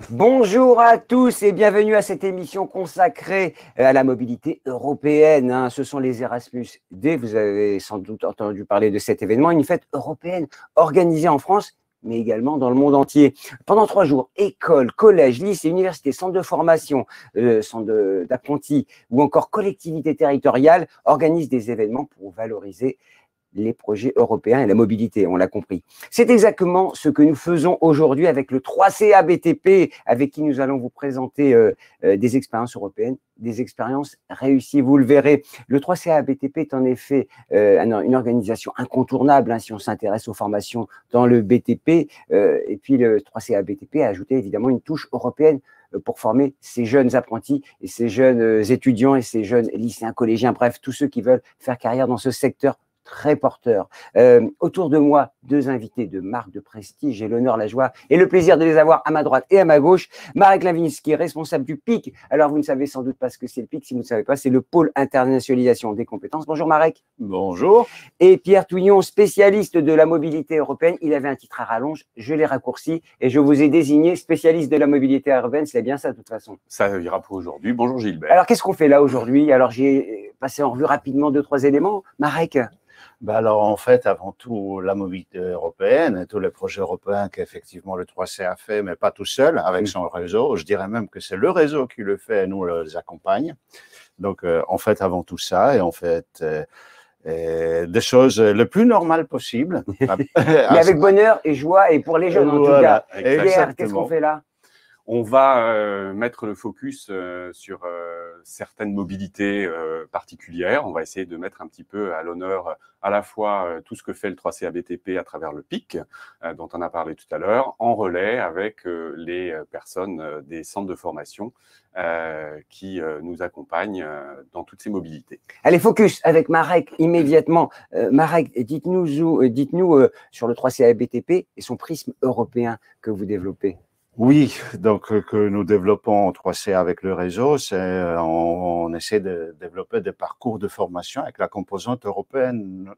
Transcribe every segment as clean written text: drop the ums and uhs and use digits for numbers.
Bonjour à tous et bienvenue à cette émission consacrée à la mobilité européenne. Ce sont les Erasmus D. Vous avez sans doute entendu parler de cet événement, une fête européenne organisée en France, mais également dans le monde entier. Pendant 3 jours, écoles, collèges, lycées, universités, centres de formation, centres d'apprentis ou encore collectivités territoriales organisent des événements pour valoriser les projets européens et la mobilité, on l'a compris. C'est exactement ce que nous faisons aujourd'hui avec le 3CA BTP, avec qui nous allons vous présenter des expériences européennes, des expériences réussies, vous le verrez. Le 3CA BTP est en effet une organisation incontournable si on s'intéresse aux formations dans le BTP. Et puis le 3CA BTP a ajouté évidemment une touche européenne pour former ces jeunes apprentis et ces jeunes étudiants et ces jeunes lycéens, collégiens, bref, tous ceux qui veulent faire carrière dans ce secteur très porteur. Autour de moi, 2 invités de marque de prestige. J'ai l'honneur, la joie et le plaisir de les avoir à ma droite et à ma gauche. Marek Lavinski, responsable du PIC. Alors, vous ne savez sans doute pas ce que c'est le PIC. Si vous ne savez pas, c'est le pôle internationalisation des compétences. Bonjour Marek. Bonjour. Et Pierre Touillon, spécialiste de la mobilité européenne. Il avait un titre à rallonge, je l'ai raccourci et je vous ai désigné spécialiste de la mobilité européenne. C'est bien ça de toute façon. Ça ira pour aujourd'hui. Bonjour Gilbert. Alors, qu'est-ce qu'on fait là aujourd'hui? Alors, j'ai passé en revue rapidement 2-3 éléments. Marek. Alors, en fait, avant tout, la mobilité européenne, tous les projets européens qu'effectivement le 3C a fait, mais pas tout seul, avec son réseau. Je dirais même que c'est le réseau qui le fait et nous, on les accompagne. Donc, en fait, avant tout ça, et en fait, des choses le plus normales possible. Mais avec bonheur et joie, et pour les jeunes en tout cas. Pierre, qu'est-ce qu'on fait là? On va mettre le focus sur certaines mobilités particulières. On va essayer de mettre un petit peu à l'honneur à la fois tout ce que fait le 3CA BTP à travers le PIC, dont on a parlé tout à l'heure, en relais avec les personnes des centres de formation qui nous accompagnent dans toutes ces mobilités. Allez, focus avec Marek immédiatement. Marek, dites-nous sur le 3CA BTP et son prisme européen que vous développez. Oui, donc que nous développons en 3C avec le réseau, c'est on essaie de développer des parcours de formation avec la composante européenne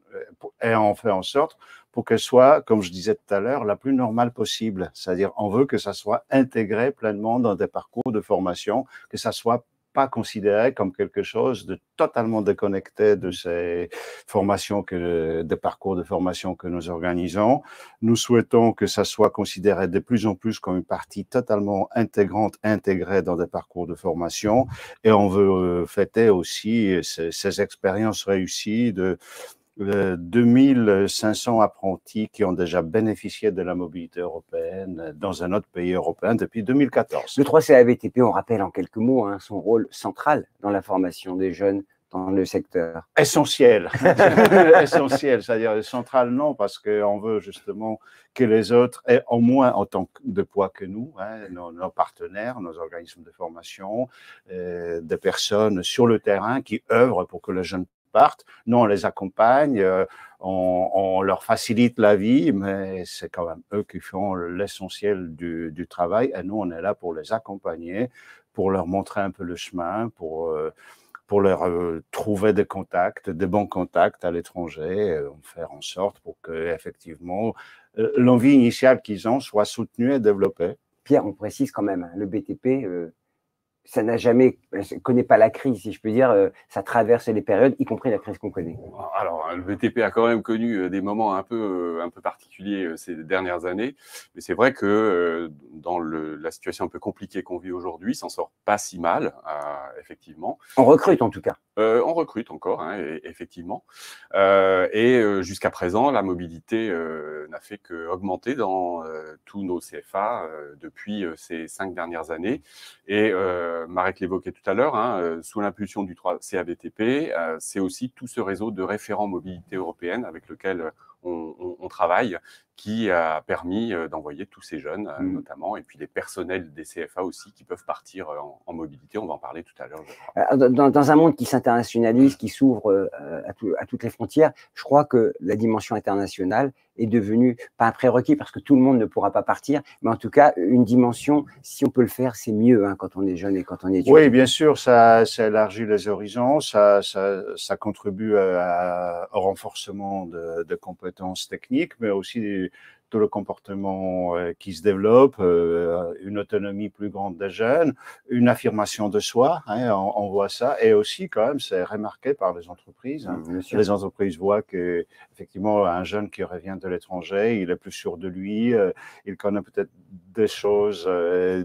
et on fait en sorte pour qu'elle soit, comme je disais tout à l'heure, la plus normale possible. C'est-à-dire, on veut que ça soit intégré pleinement dans des parcours de formation, que ça soit pas considéré comme quelque chose de totalement déconnecté de ces formations des parcours de formation que nous organisons. Nous souhaitons que ça soit considéré de plus en plus comme une partie totalement intégrante, intégrée dans des parcours de formation. Et on veut fêter aussi ces expériences réussies de 2500 apprentis qui ont déjà bénéficié de la mobilité européenne dans un autre pays européen depuis 2014. Le 3CA BTP, on rappelle en quelques mots son rôle central dans la formation des jeunes dans le secteur. Essentiel, essentiel, c'est-à-dire central non, parce qu'on veut justement que les autres aient au moins autant de poids que nous, nos partenaires, nos organismes de formation, des personnes sur le terrain qui œuvrent pour que les jeunes partent. Nous, on les accompagne, on leur facilite la vie, mais c'est quand même eux qui font l'essentiel du travail. Et nous, on est là pour les accompagner, pour leur montrer un peu le chemin, pour leur trouver des contacts, des bons contacts à l'étranger, faire en sorte pour que effectivement l'envie initiale qu'ils ont soit soutenue et développée. Pierre, on précise quand même, le BTP, ça n'a jamais, ne connaît pas la crise, si je peux dire, ça traverse les périodes, y compris la crise qu'on connaît. Alors, le BTP a quand même connu des moments un peu particuliers ces dernières années, mais c'est vrai que dans la situation un peu compliquée qu'on vit aujourd'hui, il s'en sort pas si mal, effectivement. On recrute en tout cas. On recrute encore, effectivement. Et jusqu'à présent, la mobilité n'a fait qu'augmenter dans tous nos CFA depuis ces 5 dernières années. Et Marek l'évoquait tout à l'heure, sous l'impulsion du 3CA BTP, c'est aussi tout ce réseau de référents mobilité européenne avec lequel on travaille, qui a permis d'envoyer tous ces jeunes, notamment, et puis les personnels des CFA aussi, qui peuvent partir en mobilité. On va en parler tout à l'heure, je crois. Dans un monde qui s'internationalise, qui s'ouvre à toutes les frontières, je crois que la dimension internationale est devenue, pas un prérequis, parce que tout le monde ne pourra pas partir, mais en tout cas, une dimension, si on peut le faire, c'est mieux quand on est jeune et quand on est étudiant. Oui, bien sûr, ça élargit les horizons, ça contribue au renforcement de compétences techniques, mais aussi tout le comportement qui se développe, une autonomie plus grande des jeunes, une affirmation de soi, hein, on voit ça, et aussi quand même c'est remarqué par les entreprises. Hein. Les entreprises voient que effectivement un jeune qui revient de l'étranger, il est plus sûr de lui, il connaît peut-être des choses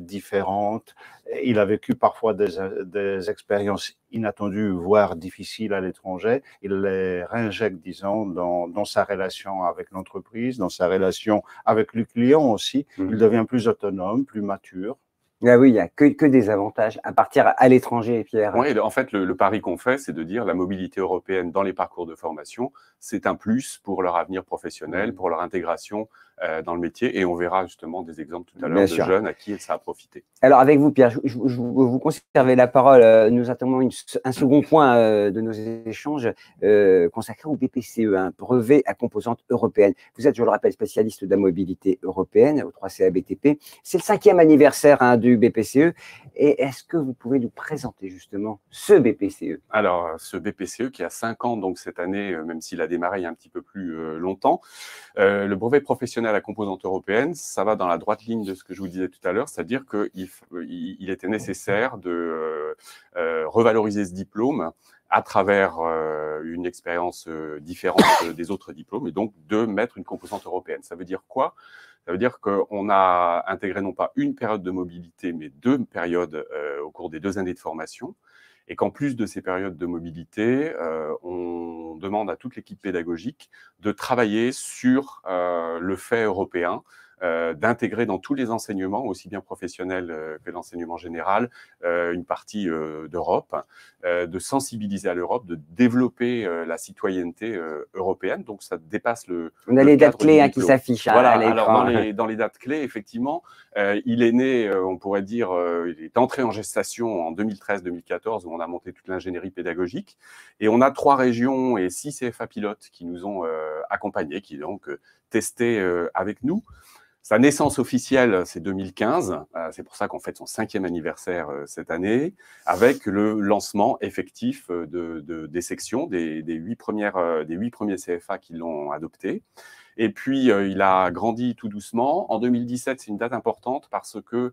différentes, il a vécu parfois des expériences inattendues, voire difficiles à l'étranger, il les réinjecte, disons, dans sa relation avec l'entreprise, dans sa relation avec le client aussi. Il devient plus autonome, plus mature. Ah oui, il n'y a que des avantages à partir à l'étranger, Pierre. Oui, en fait, le pari qu'on fait, c'est de dire la mobilité européenne dans les parcours de formation, c'est un plus pour leur avenir professionnel, pour leur intégration dans le métier. Et on verra justement des exemples tout à l'heure de jeunes à qui ça a profité. Alors, avec vous, Pierre, je vous conservez la parole. Nous attendons un second point de nos échanges consacré au BPCE, un brevet à composante européenne. Vous êtes, je le rappelle, spécialiste de la mobilité européenne au 3CA BTP. C'est le 5e anniversaire du BPCE. Et est-ce que vous pouvez nous présenter justement ce BPCE? Alors, ce BPCE qui a 5 ans, donc cette année, même s'il a démarré il y a un petit peu plus longtemps, le brevet professionnel à composante européenne, ça va dans la droite ligne de ce que je vous disais tout à l'heure, c'est-à-dire qu'il était nécessaire de revaloriser ce diplôme à travers une expérience différente des autres diplômes, et donc de mettre une composante européenne. Ça veut dire quoi? Ça veut dire qu'on a intégré non pas une période de mobilité, mais 2 périodes au cours des 2 années de formation, et qu'en plus de ces périodes de mobilité, on demande à toute l'équipe pédagogique de travailler sur le fait européen, d'intégrer dans tous les enseignements, aussi bien professionnels que l'enseignement général, une partie d'Europe, de sensibiliser à l'Europe, de développer la citoyenneté européenne. Donc, ça dépasse le. On a les dates clés qui s'affichent. Voilà, alors dans les dates clés, effectivement, il est né, on pourrait dire, il est entré en gestation en 2013-2014, où on a monté toute l'ingénierie pédagogique. Et on a 3 régions et 6 CFA pilotes qui nous ont accompagnés, qui donc testé avec nous. Sa naissance officielle, c'est 2015. C'est pour ça qu'on fête son 5e anniversaire cette année, avec le lancement effectif des sections, des 8 premiers CFA qui l'ont adopté. Et puis, il a grandi tout doucement. En 2017, c'est une date importante parce que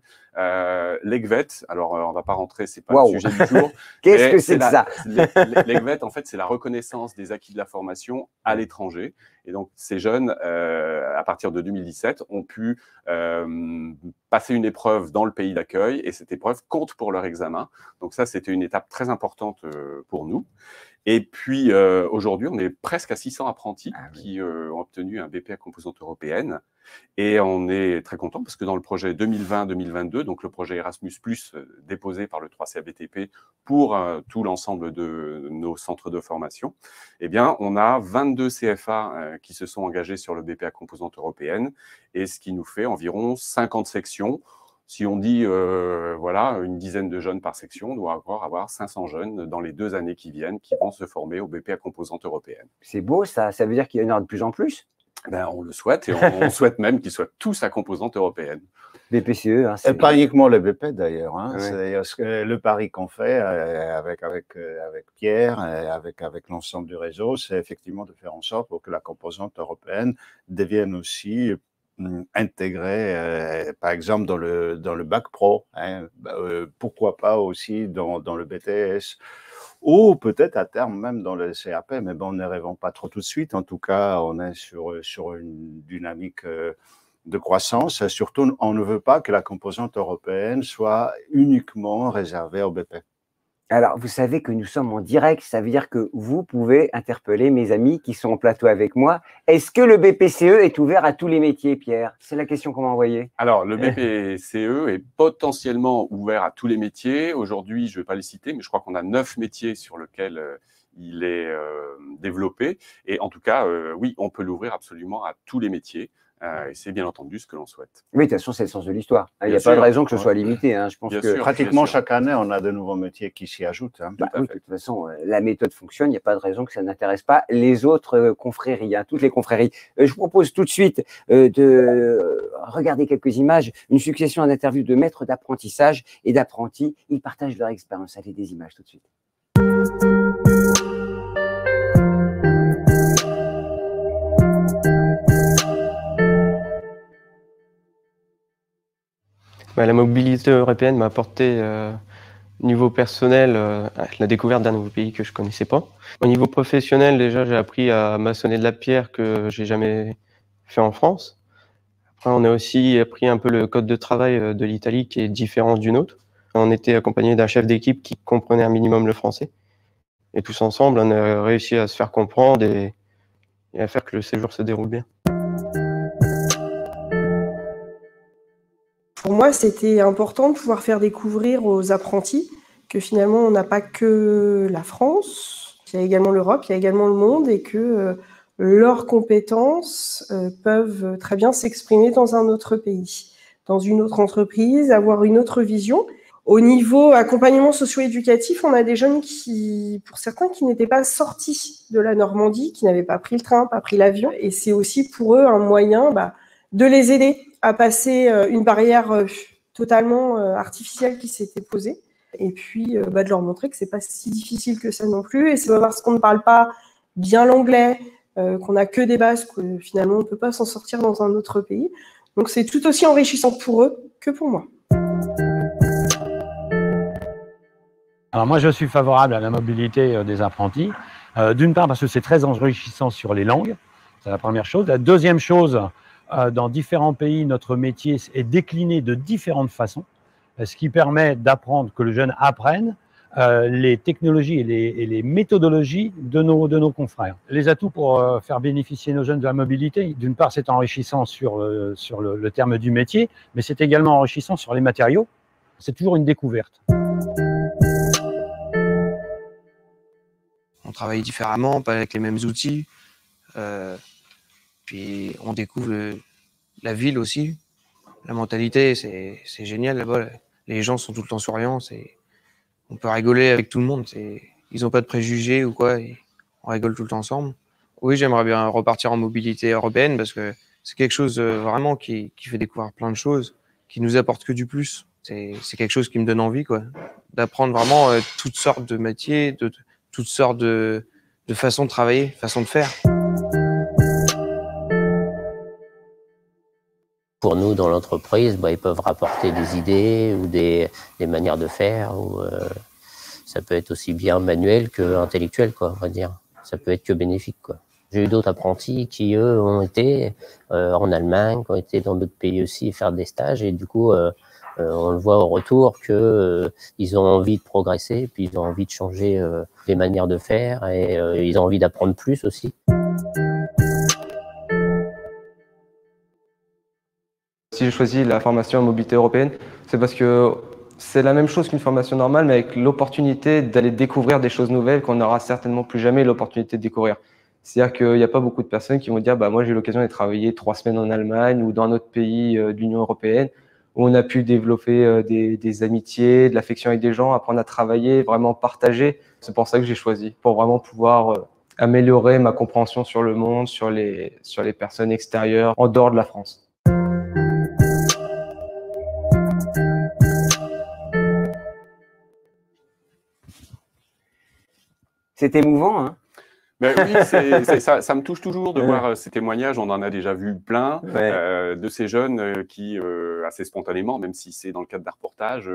l'EGVET, alors on ne va pas rentrer, ce n'est pas le sujet du jour. Qu'est-ce que c'est que ça? L'EGVET, en fait, c'est la reconnaissance des acquis de la formation à l'étranger. Et donc, ces jeunes, à partir de 2017, ont pu passer une épreuve dans le pays d'accueil, et cette épreuve compte pour leur examen. Donc ça, c'était une étape très importante pour nous. Et puis, aujourd'hui, on est presque à 600 apprentis qui ont obtenu un BP à composante européenne. Et on est très content parce que dans le projet 2020-2022, donc le projet Erasmus+, déposé par le 3CA BTP pour tout l'ensemble de nos centres de formation, eh bien, on a 22 CFA qui se sont engagés sur le BP à composante européenne, et ce qui nous fait environ 50 sections. Si on dit, voilà, une dizaine de jeunes par section, on doit avoir 500 jeunes dans les 2 années qui viennent qui vont se former au BP à composante européenne. C'est beau, ça veut dire qu'il y en aura de plus en plus? Ben, on le souhaite, et on souhaite même qu'ils soient tous à composante européenne. BPCE, hein, et pas uniquement le BP d'ailleurs. Hein, ouais. C'est le pari qu'on fait avec Pierre, avec l'ensemble du réseau, c'est effectivement de faire en sorte pour que la composante européenne devienne aussi intégrée, par exemple dans le bac pro, hein, pourquoi pas aussi dans le BTS, ou peut-être à terme même dans le CAP, mais bon, ne rêvons pas trop tout de suite. En tout cas, on est sur une dynamique de croissance, et surtout, on ne veut pas que la composante européenne soit uniquement réservée au BP. Alors, vous savez que nous sommes en direct, ça veut dire que vous pouvez interpeller mes amis qui sont en plateau avec moi. Est-ce que le BPCE est ouvert à tous les métiers, Pierre? C'est la question qu'on m'a envoyée. Alors, le BPCE est potentiellement ouvert à tous les métiers. Aujourd'hui, je ne vais pas les citer, mais je crois qu'on a 9 métiers sur lesquels il est développé. Et en tout cas, oui, on peut l'ouvrir absolument à tous les métiers. Et c'est bien entendu ce que l'on souhaite. Oui, de toute façon, c'est le sens de l'histoire. Il n'y a pas de raison que ce soit limité. Hein. Je pense que pratiquement chaque année, on a de nouveaux métiers qui s'y ajoutent. Hein. Oui, de toute façon, la méthode fonctionne. Il n'y a pas de raison que ça n'intéresse pas les autres confréries, hein, toutes les confréries. Je vous propose tout de suite de regarder quelques images, une succession d'interviews de maîtres d'apprentissage et d'apprentis. Ils partagent leur expérience. Allez, des images tout de suite. La mobilité européenne m'a apporté, au niveau personnel, la découverte d'un nouveau pays que je connaissais pas. Au niveau professionnel, déjà, j'ai appris à maçonner de la pierre que j'ai jamais fait en France. Après, on a aussi appris un peu le code de travail de l'Italie qui est différent du nôtre. On était accompagné d'un chef d'équipe qui comprenait un minimum le français. Et tous ensemble, on a réussi à se faire comprendre et à faire que le séjour se déroule bien. Pour moi, c'était important de pouvoir faire découvrir aux apprentis que finalement, on n'a pas que la France, il y a également l'Europe, il y a également le monde et que leurs compétences peuvent très bien s'exprimer dans un autre pays, dans une autre entreprise, avoir une autre vision. Au niveau accompagnement socio-éducatif, on a des jeunes pour certains, qui n'étaient pas sortis de la Normandie, qui n'avaient pas pris le train, pas pris l'avion. Et c'est aussi pour eux un moyen de les aider à passer une barrière totalement artificielle qui s'était posée. Et puis de leur montrer que c'est pas si difficile que ça non plus. Et c'est pas parce qu'on ne parle pas bien l'anglais, qu'on n'a que des bases, que finalement on ne peut pas s'en sortir dans un autre pays. Donc c'est tout aussi enrichissant pour eux que pour moi. Alors moi, je suis favorable à la mobilité des apprentis. D'une part, parce que c'est très enrichissant sur les langues. C'est la première chose. La deuxième chose, dans différents pays, notre métier est décliné de différentes façons, ce qui permet d'apprendre, que le jeune apprenne les technologies et les méthodologies de nos confrères. Les atouts pour faire bénéficier nos jeunes de la mobilité, d'une part, c'est enrichissant sur le terme du métier, mais c'est également enrichissant sur les matériaux. C'est toujours une découverte. On travaille différemment, pas avec les mêmes outils. Puis on découvre la ville aussi. La mentalité, c'est génial là-bas. Les gens sont tout le temps souriants. On peut rigoler avec tout le monde. Ils n'ont pas de préjugés ou quoi. On rigole tout le temps ensemble. Oui, j'aimerais bien repartir en mobilité européenne parce que c'est quelque chose vraiment qui fait découvrir plein de choses, qui nous apporte que du plus. C'est quelque chose qui me donne envie, quoi, d'apprendre vraiment toutes sortes de métiers, toutes sortes de façons de travailler, façons de faire. Pour nous, dans l'entreprise, ils peuvent rapporter des idées ou des manières de faire. Ça peut être aussi bien manuel qu'intellectuel, quoi, on va dire. Ça peut être que bénéfique, quoi. J'ai eu d'autres apprentis qui, eux, ont été en Allemagne, qui ont été dans d'autres pays aussi faire des stages. Et du coup, on le voit au retour qu'ils ont envie de progresser, puis ils ont envie de changer les manières de faire et ils ont envie d'apprendre plus aussi. Si j'ai choisi la formation en mobilité européenne, c'est parce que c'est la même chose qu'une formation normale, mais avec l'opportunité d'aller découvrir des choses nouvelles qu'on n'aura certainement plus jamais l'opportunité de découvrir. C'est-à-dire qu'il n'y a pas beaucoup de personnes qui vont dire moi j'ai eu l'occasion de travailler 3 semaines en Allemagne ou dans un autre pays de l'Union européenne où on a pu développer des amitiés, de l'affection avec des gens, apprendre à travailler, vraiment partager. C'est pour ça que j'ai choisi, pour vraiment pouvoir améliorer ma compréhension sur le monde, sur les personnes extérieures en dehors de la France. C'est émouvant, hein? Ben oui, ça me touche toujours de voir ces témoignages. On en a déjà vu plein de ces jeunes qui, assez spontanément, même si c'est dans le cadre d'un reportage,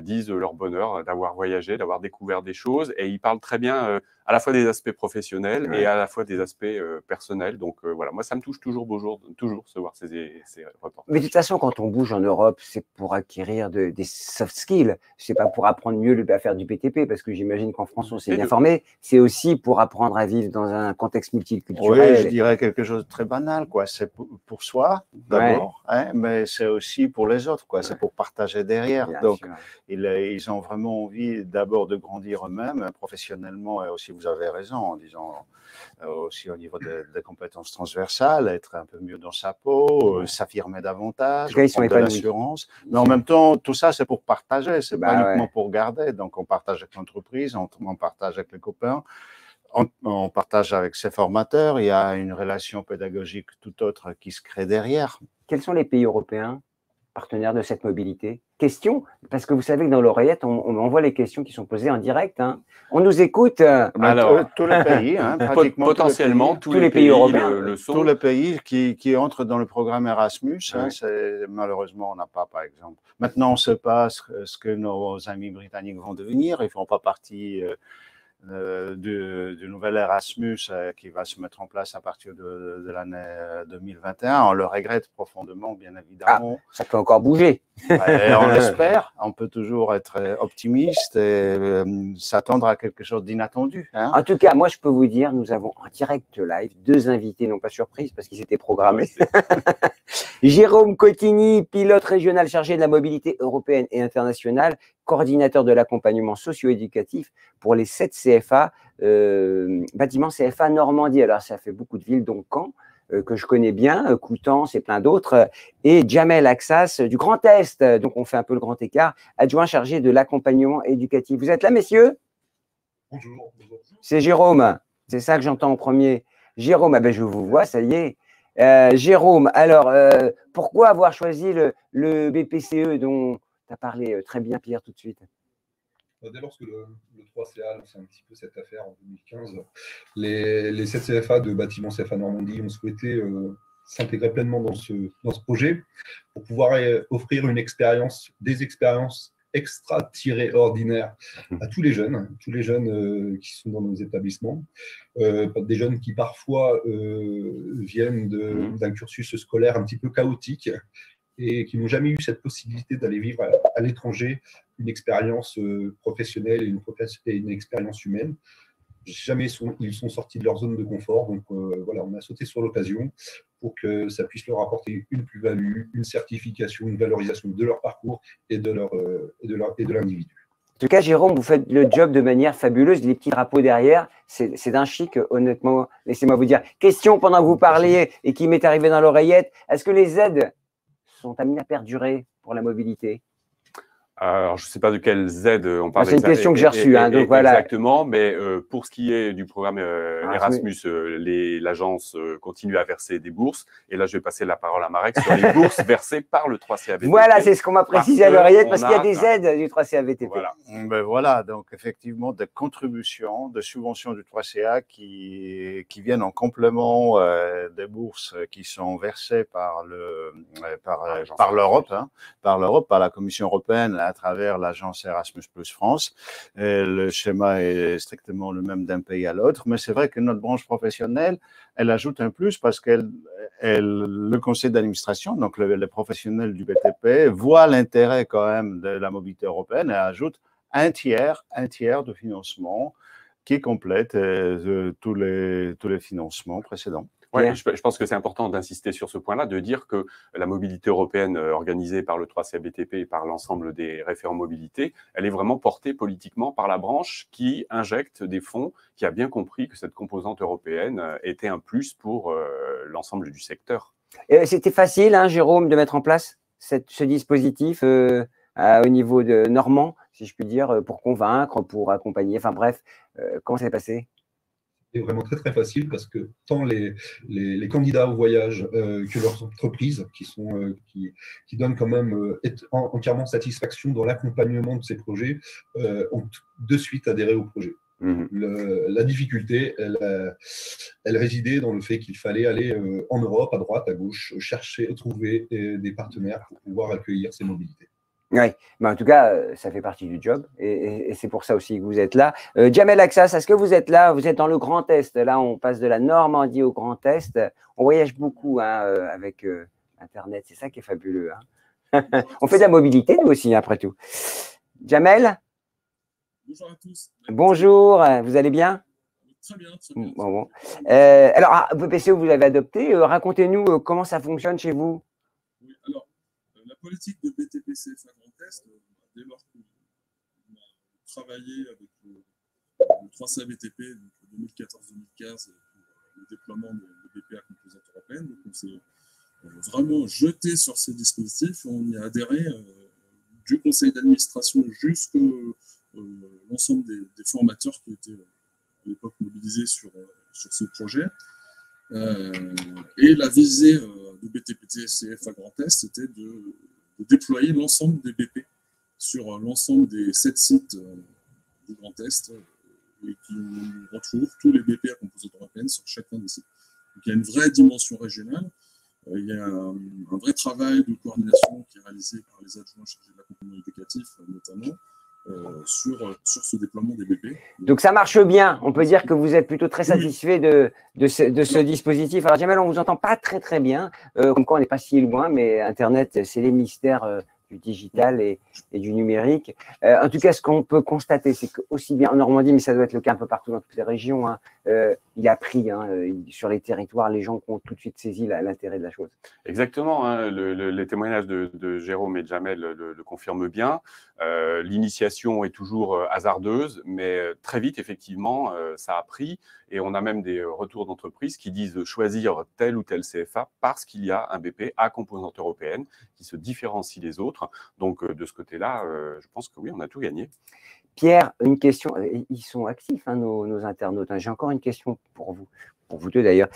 disent leur bonheur d'avoir voyagé, d'avoir découvert des choses. Et ils parlent très bien à la fois des aspects professionnels et à la fois des aspects personnels. Donc voilà, moi, ça me touche toujours de voir ces reportages. Mais de toute façon, quand on bouge en Europe, c'est pour acquérir des soft skills. C'est pas pour apprendre mieux à faire du BTP, parce que j'imagine qu'en France, on s'est bien formé. C'est aussi pour apprendre à vivre dans un contexte multiculturel. Oui, je dirais quelque chose de très banal, quoi. C'est pour soi, d'abord, mais c'est aussi pour les autres, quoi. C'est pour partager derrière. Bien Donc, ils ont vraiment envie d'abord de grandir eux-mêmes, professionnellement, et aussi, vous avez raison, en disant aussi au niveau des compétences transversales, être un peu mieux dans sa peau, s'affirmer davantage, prendre de l'assurance. Mais en même temps, tout ça, c'est pour partager, c'est pas uniquement pour garder. Donc, on partage avec l'entreprise, on partage avec les copains, on partage avec ses formateurs. Il y a une relation pédagogique tout autre qui se crée derrière. Quels sont les pays européens partenaire de cette mobilité? Question, parce que vous savez que dans l'oreillette, on envoie les questions qui sont posées en direct. Hein. On nous écoute. Alors, tous les pays, hein, pratiquement potentiellement tous les pays, tous les pays européens le sont. tous les pays qui entrent dans le programme Erasmus, hein, Ouais. malheureusement, on n'a pas, par exemple. Maintenant, on ne sait pas ce que nos amis britanniques vont devenir. Ils ne font pas partie du nouvel Erasmus qui va se mettre en place à partir de l'année 2021. On le regrette profondément, bien évidemment. Ça peut encore bouger. Et on l'espère. On peut toujours être optimiste et s'attendre à quelque chose d'inattendu. Hein. En tout cas, moi, je peux vous dire, nous avons en direct live 2 invités, non pas surprise, parce qu'ils étaient programmés. Jérôme Cotigny, pilote régional chargé de la mobilité européenne et internationale, coordinateur de l'accompagnement socio-éducatif pour les 7 CFA, bâtiments CFA Normandie. Alors, ça fait beaucoup de villes, donc Caen, que je connais bien, Coutances et plein d'autres, et Jamel Axas du Grand Est, donc on fait un peu le grand écart, adjoint chargé de l'accompagnement éducatif. Vous êtes là, messieurs? Bonjour. C'est Jérôme, c'est ça que j'entends en premier. Jérôme, je vous vois, ça y est. Jérôme, alors, pourquoi avoir choisi le BPCE dont tu as parlé très bien, Pierre, tout de suite? D'abord, parce que le 3CA, c'est un petit peu cette affaire en 2015. Les 7 CFA de bâtiments CFA Normandie ont souhaité s'intégrer pleinement dans ce projet pour pouvoir offrir des expériences extra-ordinaires à tous les jeunes qui sont dans nos établissements, des jeunes qui parfois viennent d'un cursus scolaire un petit peu chaotique et qui n'ont jamais eu cette possibilité d'aller vivre à l'étranger une expérience professionnelle et une expérience humaine. Jamais ils sont sortis de leur zone de confort. Donc voilà, on a sauté sur l'occasion pour que ça puisse leur apporter une plus-value, une certification, une valorisation de leur parcours et de l'individu. En tout cas, Jérôme, vous faites le job de manière fabuleuse. Les petits drapeaux derrière, c'est d'un chic, honnêtement. Laissez-moi vous dire. Question pendant que vous parliez et qui m'est arrivé dans l'oreillette. Est-ce que les aides sont amenées à perdurer pour la mobilité? Alors, je ne sais pas de quelles aides on parle. C'est une question que j'ai reçue. Donc voilà. Exactement, mais pour ce qui est du programme Erasmus, l'agence continue à verser des bourses. Et là, je vais passer la parole à Marek sur les bourses versées par le 3CAVTP. Voilà, c'est ce qu'on m'a précisé à l'oreillette, parce qu'il y a des aides du 3CAVTP. Voilà, donc effectivement, des contributions, des subventions du 3CA qui viennent en complément des bourses qui sont versées par l'Europe, par la Commission européenne, à travers l'agence Erasmus Plus France. Et le schéma est strictement le même d'un pays à l'autre, mais c'est vrai que notre branche professionnelle, elle ajoute un plus parce que le conseil d'administration, donc les professionnels du BTP, voient l'intérêt quand même de la mobilité européenne et ajoute un tiers de financement qui complète tous les financements précédents. Ouais, je pense que c'est important d'insister sur ce point-là, de dire que la mobilité européenne organisée par le 3CAVTP et par l'ensemble des référents mobilité, elle est vraiment portée politiquement par la branche qui injecte des fonds, qui a bien compris que cette composante européenne était un plus pour l'ensemble du secteur. C'était facile, hein, Jérôme, de mettre en place ce dispositif au niveau de normand, si je puis dire, pour convaincre, pour accompagner, enfin bref, comment ça s'est passé? C'est vraiment très très facile parce que tant les candidats au voyage que leurs entreprises qui donnent quand même entièrement satisfaction dans l'accompagnement de ces projets ont de suite adhéré au projet. La difficulté, elle résidait dans le fait qu'il fallait aller en Europe, à droite, à gauche, trouver des partenaires pour pouvoir accueillir ces mobilités. Oui, mais en tout cas, ça fait partie du job et c'est pour ça aussi que vous êtes là. Jamel Axas, est-ce que vous êtes là? Vous êtes dans le Grand Est. Là, on passe de la Normandie au Grand Est. On voyage beaucoup avec Internet. C'est ça qui est fabuleux. On fait de la mobilité, nous aussi, après tout. Jamel? Bonjour à tous. Bonjour, vous allez bien? Très bien, très bien. Bon. Alors, BPCE, vous l'avez adopté. Racontez-nous comment ça fonctionne chez vous. Oui, alors, la politique de BTP CFA Grand Est, dès lors qu'on a travaillé avec le 3CAVTP, donc 2014-2015, pour le déploiement de BPA composante européenne, donc on s'est vraiment jeté sur ces dispositifs. On y a adhéré du conseil d'administration jusqu'à l'ensemble des formateurs qui étaient à l'époque mobilisés sur ce projet. Et la visée de BTP CFA Grand Est, c'était déployer l'ensemble des BP sur l'ensemble des 7 sites du Grand Est et qui retrouvent tous les BP à composante européenne sur chacun des sites. Donc, il y a une vraie dimension régionale. Il y a un vrai travail de coordination qui est réalisé par les adjoints chargés de l'accompagnement éducatif, notamment, sur ce déploiement des BP. Donc ça marche bien. On peut dire que vous êtes plutôt très satisfait de ce dispositif. Alors Jamel, on ne vous entend pas très très bien. Comme quoi on n'est pas si loin, mais Internet, c'est les mystères du digital et du numérique. En tout cas, ce qu'on peut constater, c'est qu'aussi bien en Normandie, mais ça doit être le cas un peu partout dans toutes les régions, hein, il a pris sur les territoires, les gens ont tout de suite saisi l'intérêt de la chose. Exactement, hein, les témoignages de Jérôme et de Jamel le confirment bien. L'initiation est toujours hasardeuse, mais très vite, effectivement, ça a pris. Et on a même des retours d'entreprises qui disent choisir tel ou tel CFA parce qu'il y a un BP à composante européenne qui se différencie des autres. Donc, de ce côté-là, je pense que oui, on a tout gagné. Pierre, une question. Ils sont actifs, hein, nos internautes. Hein. J'ai encore une question pour vous deux d'ailleurs.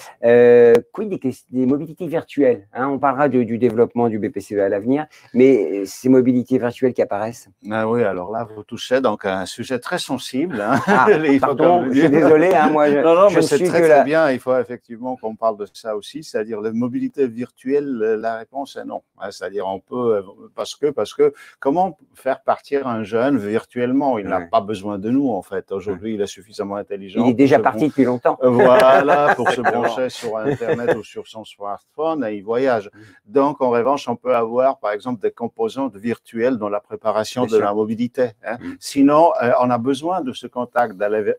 Quid des mobilités virtuelles, hein, on parlera du développement du BPCE à l'avenir, mais ces mobilités virtuelles qui apparaissent. Ah oui, alors là, vous touchez donc à un sujet très sensible. Hein. Ah, pardon, je suis désolé. Hein, moi, non, mais c'est très bien. Il faut effectivement qu'on parle de ça aussi, c'est-à-dire la mobilité virtuelle, la réponse est non. Hein, c'est-à-dire on peut, parce que comment faire partir un jeune virtuellement? Il n'a pas besoin de nous, en fait. Aujourd'hui, il est suffisamment intelligent. Il est déjà parti depuis longtemps. Voilà, pour se brancher sur Internet ou sur son smartphone et il voyage. Donc, en revanche, on peut avoir, par exemple, des composantes virtuelles dans la préparation de la mobilité. Hein. Sinon, on a besoin de ce contact, d'aller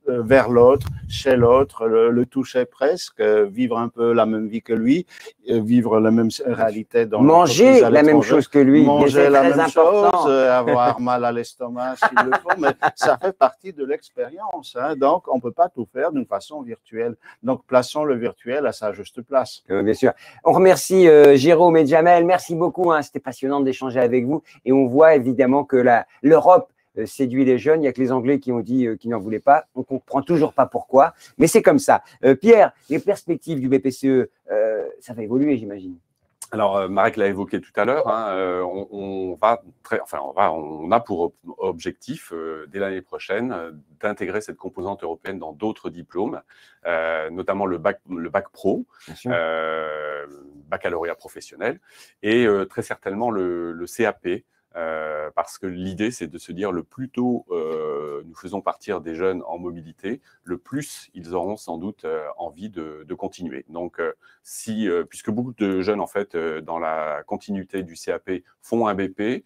vers l'autre, chez l'autre, le toucher presque, vivre un peu la même vie que lui, vivre la même réalité dans manger la même chose que lui, manger la même chose, avoir mal à l'estomac s'il le faut, mais ça fait partie de l'expérience. Hein. Donc, on ne peut pas tout faire d'une façon virtuelle. Donc, plaçons le virtuel à sa juste place. Bien sûr. On remercie Jérôme et Jamel. Merci beaucoup. Hein. C'était passionnant d'échanger avec vous. Et on voit évidemment que l'Europe séduit les jeunes. Il n'y a que les Anglais qui ont dit qu'ils n'en voulaient pas. On ne comprend toujours pas pourquoi. Mais c'est comme ça. Pierre, les perspectives du BPCE, ça va évoluer, j'imagine. Alors, Marek l'a évoqué tout à l'heure, hein, on a pour objectif, dès l'année prochaine, d'intégrer cette composante européenne dans d'autres diplômes, notamment le bac pro, baccalauréat professionnel, et très certainement le CAP, parce que l'idée, c'est de se dire le plus tôt nous faisons partir des jeunes en mobilité, le plus ils auront sans doute envie de continuer. Donc, puisque beaucoup de jeunes, en fait, dans la continuité du CAP, font un BP,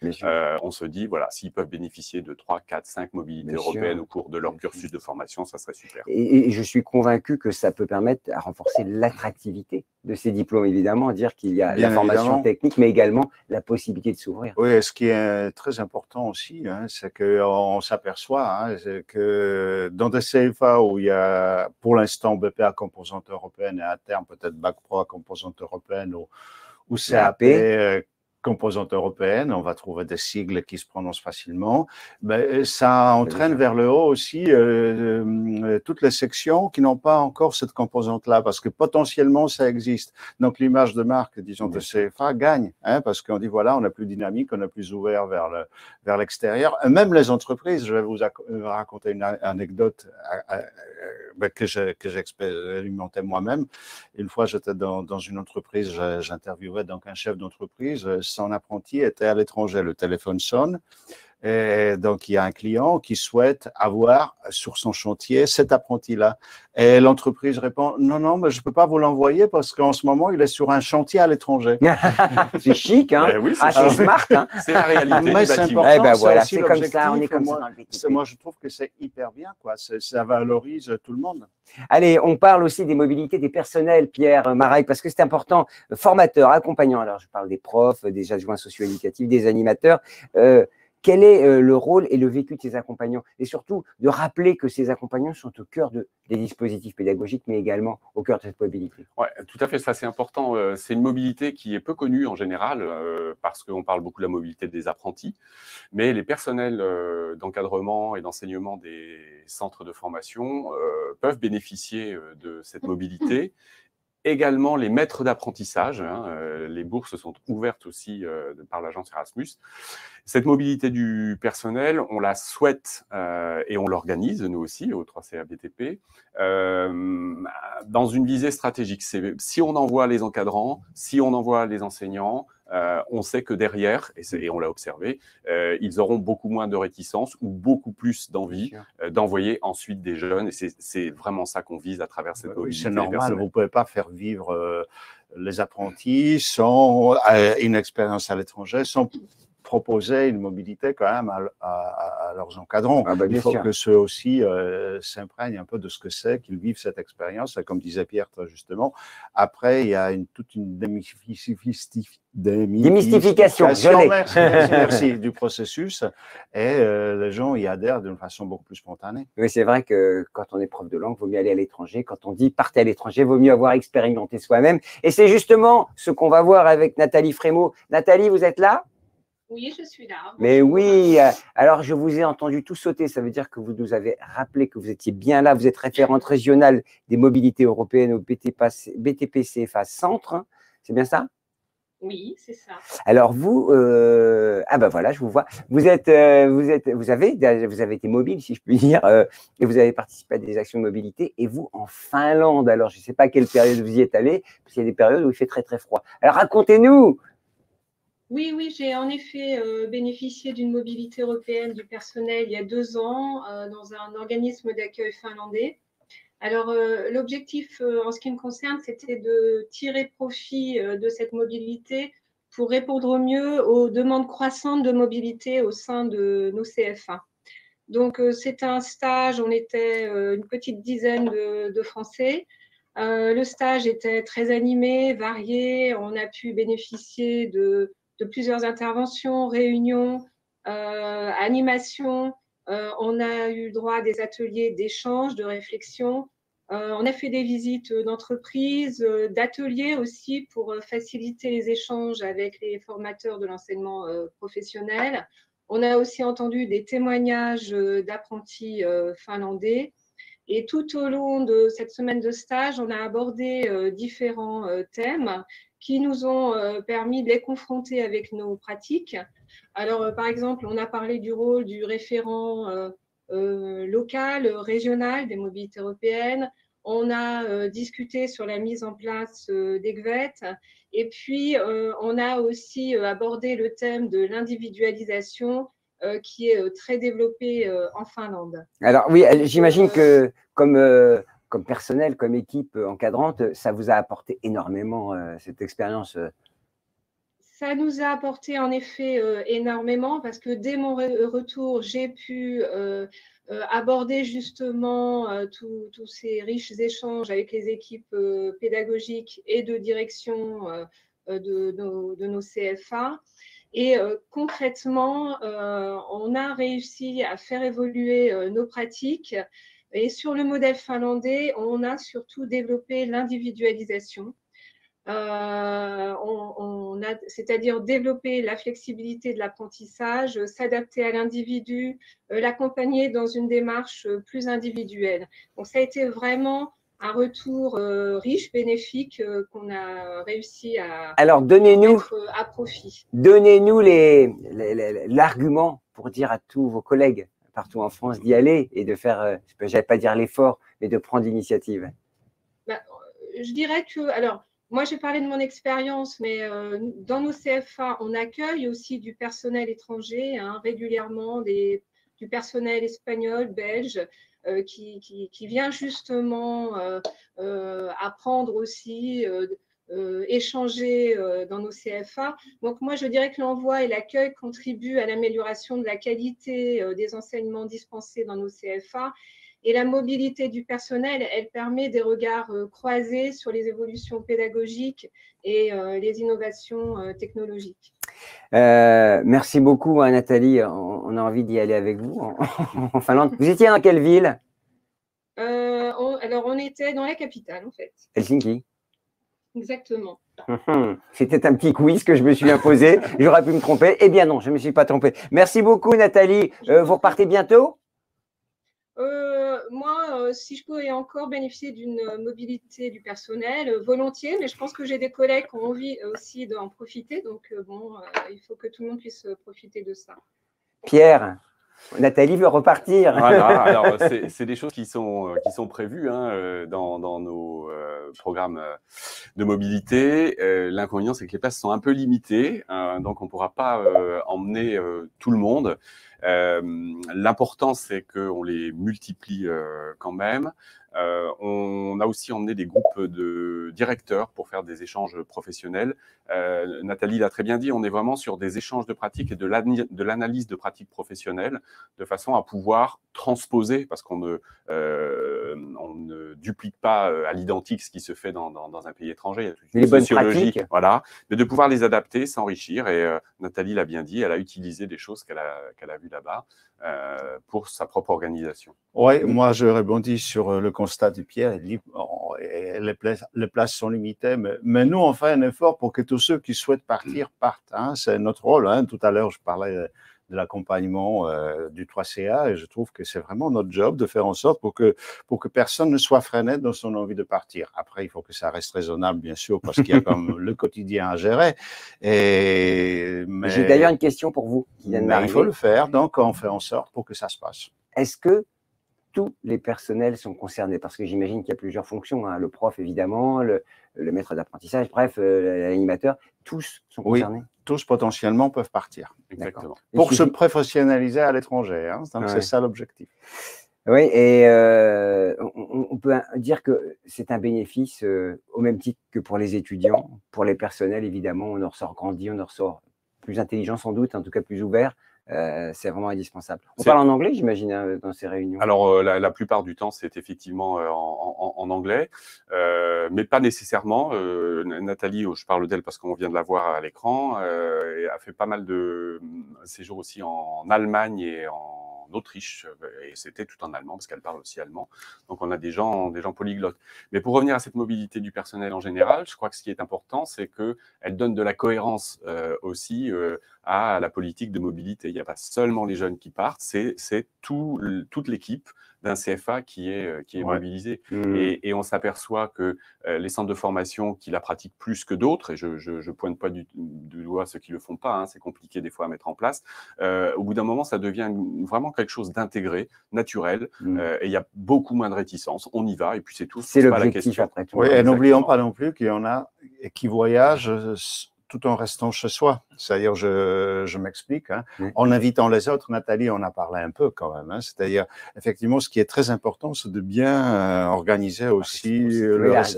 on se dit, voilà, s'ils peuvent bénéficier de 3, 4, 5 mobilités européennes au cours de leur cursus de formation, ça serait super. Et je suis convaincu que ça peut permettre à renforcer l'attractivité de ces diplômes, évidemment, dire qu'il y a la formation technique, mais également la possibilité de s'ouvrir. Oui, ce qui est très important aussi, hein, c'est qu'on s'aperçoit que dans des CFA où il y a pour l'instant BP à composante européenne et à terme peut-être Bac Pro à composante européenne ou CAP composante européenne, on va trouver des sigles qui se prononcent facilement, mais ça entraîne vers le haut aussi toutes les sections qui n'ont pas encore cette composante-là, parce que potentiellement ça existe. Donc l'image de marque, disons, de CFA gagne, hein, parce qu'on dit voilà, on est plus dynamique, on est plus ouvert vers l'extérieur. Même les entreprises, je vais vous raconter une anecdote que j'expérimentais moi-même. Une fois, j'étais dans une entreprise, j'interviewais donc un chef d'entreprise. Son apprenti était à l'étranger, le téléphone sonne. Et donc, il y a un client qui souhaite avoir sur son chantier cet apprenti-là. Et l'entreprise répond, non, mais je ne peux pas vous l'envoyer parce qu'en ce moment, il est sur un chantier à l'étranger. C'est chic, hein? Oui, c'est smart. Hein? C'est la réalité. Mais c'est important, voilà, c'est comme ça, on est comme ça. Moi, je trouve que c'est hyper bien, quoi. Ça valorise tout le monde. Allez, on parle aussi des mobilités des personnels, Pierre, Marek, parce que c'est important. Formateurs, accompagnants, alors je parle des profs, des adjoints socio-éducatifs, des animateurs. Quel est le rôle et le vécu de ces accompagnants? Et surtout, de rappeler que ces accompagnants sont au cœur des dispositifs pédagogiques, mais également au cœur de cette mobilité. Oui, tout à fait, ça c'est important. C'est une mobilité qui est peu connue en général, parce qu'on parle beaucoup de la mobilité des apprentis, mais les personnels d'encadrement et d'enseignement des centres de formation peuvent bénéficier de cette mobilité. également les maîtres d'apprentissage. Les bourses sont ouvertes aussi par l'agence Erasmus. Cette mobilité du personnel, on la souhaite et on l'organise, nous aussi, au 3CA BTP, dans une visée stratégique. Si on envoie les encadrants, si on envoie les enseignants, on sait que derrière, et on l'a observé, ils auront beaucoup moins de réticence ou beaucoup plus d'envie d'envoyer ensuite des jeunes. Et c'est vraiment ça qu'on vise à travers cette mobilité. C'est normal, vous ne pouvez pas faire vivre les apprentis sans une expérience à l'étranger, sans proposer une mobilité quand même à leurs encadrants. Il faut que ceux aussi s'imprègnent un peu de ce que c'est, qu'ils vivent cette expérience. Et comme disait Pierre très justement, après, il y a toute une démystification merci, du processus et les gens y adhèrent d'une façon beaucoup plus spontanée. Oui, c'est vrai que quand on est prof de langue, il vaut mieux aller à l'étranger. Quand on dit partez à l'étranger, il vaut mieux avoir expérimenté soi-même. Et c'est justement ce qu'on va voir avec Nathalie Frémaux. Nathalie, vous êtes là ? Oui, je suis là. Bonjour. Mais oui, alors je vous ai entendu tout sauter, ça veut dire que vous nous avez rappelé que vous étiez bien là, vous êtes référente régionale des mobilités européennes au BTP CFA Centre, c'est bien ça? Oui, c'est ça. Alors vous, ah ben voilà, je vous vois, vous avez été mobile, si je puis dire, et vous avez participé à des actions de mobilité, et vous en Finlande, alors je ne sais pas à quelle période vous y êtes allé, parce qu'il y a des périodes où il fait très très froid. Alors racontez-nous. Oui, j'ai en effet bénéficié d'une mobilité européenne du personnel il y a 2 ans dans un organisme d'accueil finlandais. Alors, l'objectif en ce qui me concerne, c'était de tirer profit de cette mobilité pour répondre au mieux aux demandes croissantes de mobilité au sein de nos CFA. Donc, c'était un stage, on était une petite dizaine de Français. Le stage était très animé, varié, on a pu bénéficier de plusieurs interventions, réunions, animations. On a eu droit à des ateliers d'échange, de réflexion. On a fait des visites d'entreprises, d'ateliers aussi pour faciliter les échanges avec les formateurs de l'enseignement professionnel. On a aussi entendu des témoignages d'apprentis finlandais. Et tout au long de cette semaine de stage, on a abordé différents thèmes qui nous ont permis de les confronter avec nos pratiques. Alors, par exemple, on a parlé du rôle du référent local, régional des mobilités européennes. On a discuté sur la mise en place des GVET. Et puis, on a aussi abordé le thème de l'individualisation qui est très développé en Finlande. Alors oui, j'imagine que comme personnel, comme équipe encadrante, ça vous a apporté énormément cette expérience. Ça nous a apporté en effet énormément parce que dès mon retour, j'ai pu aborder justement tous ces riches échanges avec les équipes pédagogiques et de direction de nos CFA. Et concrètement, on a réussi à faire évoluer nos pratiques. Et sur le modèle finlandais, on a surtout développé l'individualisation. C'est-à-dire développer la flexibilité de l'apprentissage, s'adapter à l'individu, l'accompagner dans une démarche plus individuelle. Donc, ça a été vraiment un retour riche, bénéfique, qu'on a réussi à mettre à profit. Donnez-nous l'argument pour dire à tous vos collègues partout en France d'y aller et de faire, je n'allais pas dire l'effort, mais de prendre l'initiative. Je dirais que, alors, moi j'ai parlé de mon expérience, mais dans nos CFA, on accueille aussi du personnel étranger, régulièrement, du personnel espagnol, belge, qui vient justement apprendre aussi, échanger dans nos CFA. Donc moi, je dirais que l'envoi et l'accueil contribuent à l'amélioration de la qualité des enseignements dispensés dans nos CFA. Et la mobilité du personnel, elle permet des regards croisés sur les évolutions pédagogiques et les innovations technologiques. Merci beaucoup, Nathalie. On a envie d'y aller avec vous en Finlande. Vous étiez dans quelle ville? Alors, on était dans la capitale, en fait. Helsinki. Exactement. C'était un petit quiz que je me suis imposé. J'aurais pu me tromper. Eh bien non, je ne me suis pas trompé. Merci beaucoup, Nathalie. Vous repartez bientôt? moi, si je pouvais encore bénéficier d'une mobilité du personnel, volontiers, mais je pense que j'ai des collègues qui ont envie aussi d'en profiter. Donc, bon, il faut que tout le monde puisse profiter de ça. Pierre, Nathalie veut repartir. Voilà, alors c'est des choses qui sont prévues hein, dans nos programmes de mobilité. L'inconvénient, c'est que les places sont un peu limitées, donc on ne pourra pas emmener tout le monde. L'important, c'est qu'on les multiplie quand même. On a aussi emmené des groupes de directeurs pour faire des échanges professionnels. Nathalie l'a très bien dit, on est vraiment sur des échanges de pratiques et de l'analyse de pratiques professionnelles de façon à pouvoir transposer, parce qu'on ne duplique pas à l'identique ce qui se fait dans un pays étranger. Il y a toute une sociologie, voilà, mais de pouvoir les adapter, s'enrichir. Et Nathalie l'a bien dit, elle a utilisé des choses qu'elle a vues là-bas pour sa propre organisation. Oui, moi je rebondis sur le constat de Pierre. Il dit les places sont limitées, mais nous on fait un effort pour que tous ceux qui souhaitent partir partent. Hein. C'est notre rôle. Hein. Tout à l'heure, je parlais de l'accompagnement du 3CA et je trouve que c'est vraiment notre job de faire en sorte pour que personne ne soit freiné dans son envie de partir. Après, il faut que ça reste raisonnable, bien sûr, parce qu'il y a comme le quotidien à gérer. J'ai d'ailleurs une question pour vous. Il faut le faire, donc on fait en sorte pour que ça se passe. Est-ce que tous les personnels sont concernés? Parce que j'imagine qu'il y a plusieurs fonctions, hein. Le prof évidemment, le maître d'apprentissage, bref, l'animateur, tous sont concernés? Oui, tous potentiellement peuvent partir. Exactement. Pour se professionnaliser à l'étranger, hein. Donc c'est ça l'objectif. Oui, et on peut dire que c'est un bénéfice au même titre que pour les étudiants, pour les personnels évidemment, on en ressort grandi, on en ressort plus intelligent sans doute, en tout cas plus ouvert. C'est vraiment indispensable. On parle en anglais, j'imagine, hein, dans ces réunions? Alors, la plupart du temps, c'est effectivement en anglais, mais pas nécessairement. Nathalie, je parle d'elle parce qu'on vient de la voir à l'écran, a fait pas mal de séjours aussi en Allemagne et en Autriche, et c'était tout en allemand, parce qu'elle parle aussi allemand. Donc, on a des gens polyglottes. Mais pour revenir à cette mobilité du personnel en général, je crois que ce qui est important, c'est qu'elle donne de la cohérence aussi à la politique de mobilité. Il n'y a pas seulement les jeunes qui partent, c'est toute l'équipe d'un CFA qui est mobilisée. Et on s'aperçoit que les centres de formation qui la pratiquent plus que d'autres, et je ne pointe pas du doigt ceux qui ne le font pas, hein, c'est compliqué des fois à mettre en place, au bout d'un moment, ça devient vraiment quelque chose d'intégré, naturel, et il y a beaucoup moins de réticence. On y va, et puis c'est tout. C'est l'objectif après tout. Oui, et n'oublions pas non plus qu'il y en a qui voyagent tout en restant chez soi. C'est-à-dire, je m'explique, hein, en invitant les autres. Nathalie en a parlé un peu quand même. Hein, c'est-à-dire, effectivement, ce qui est très important, c'est de bien organiser aussi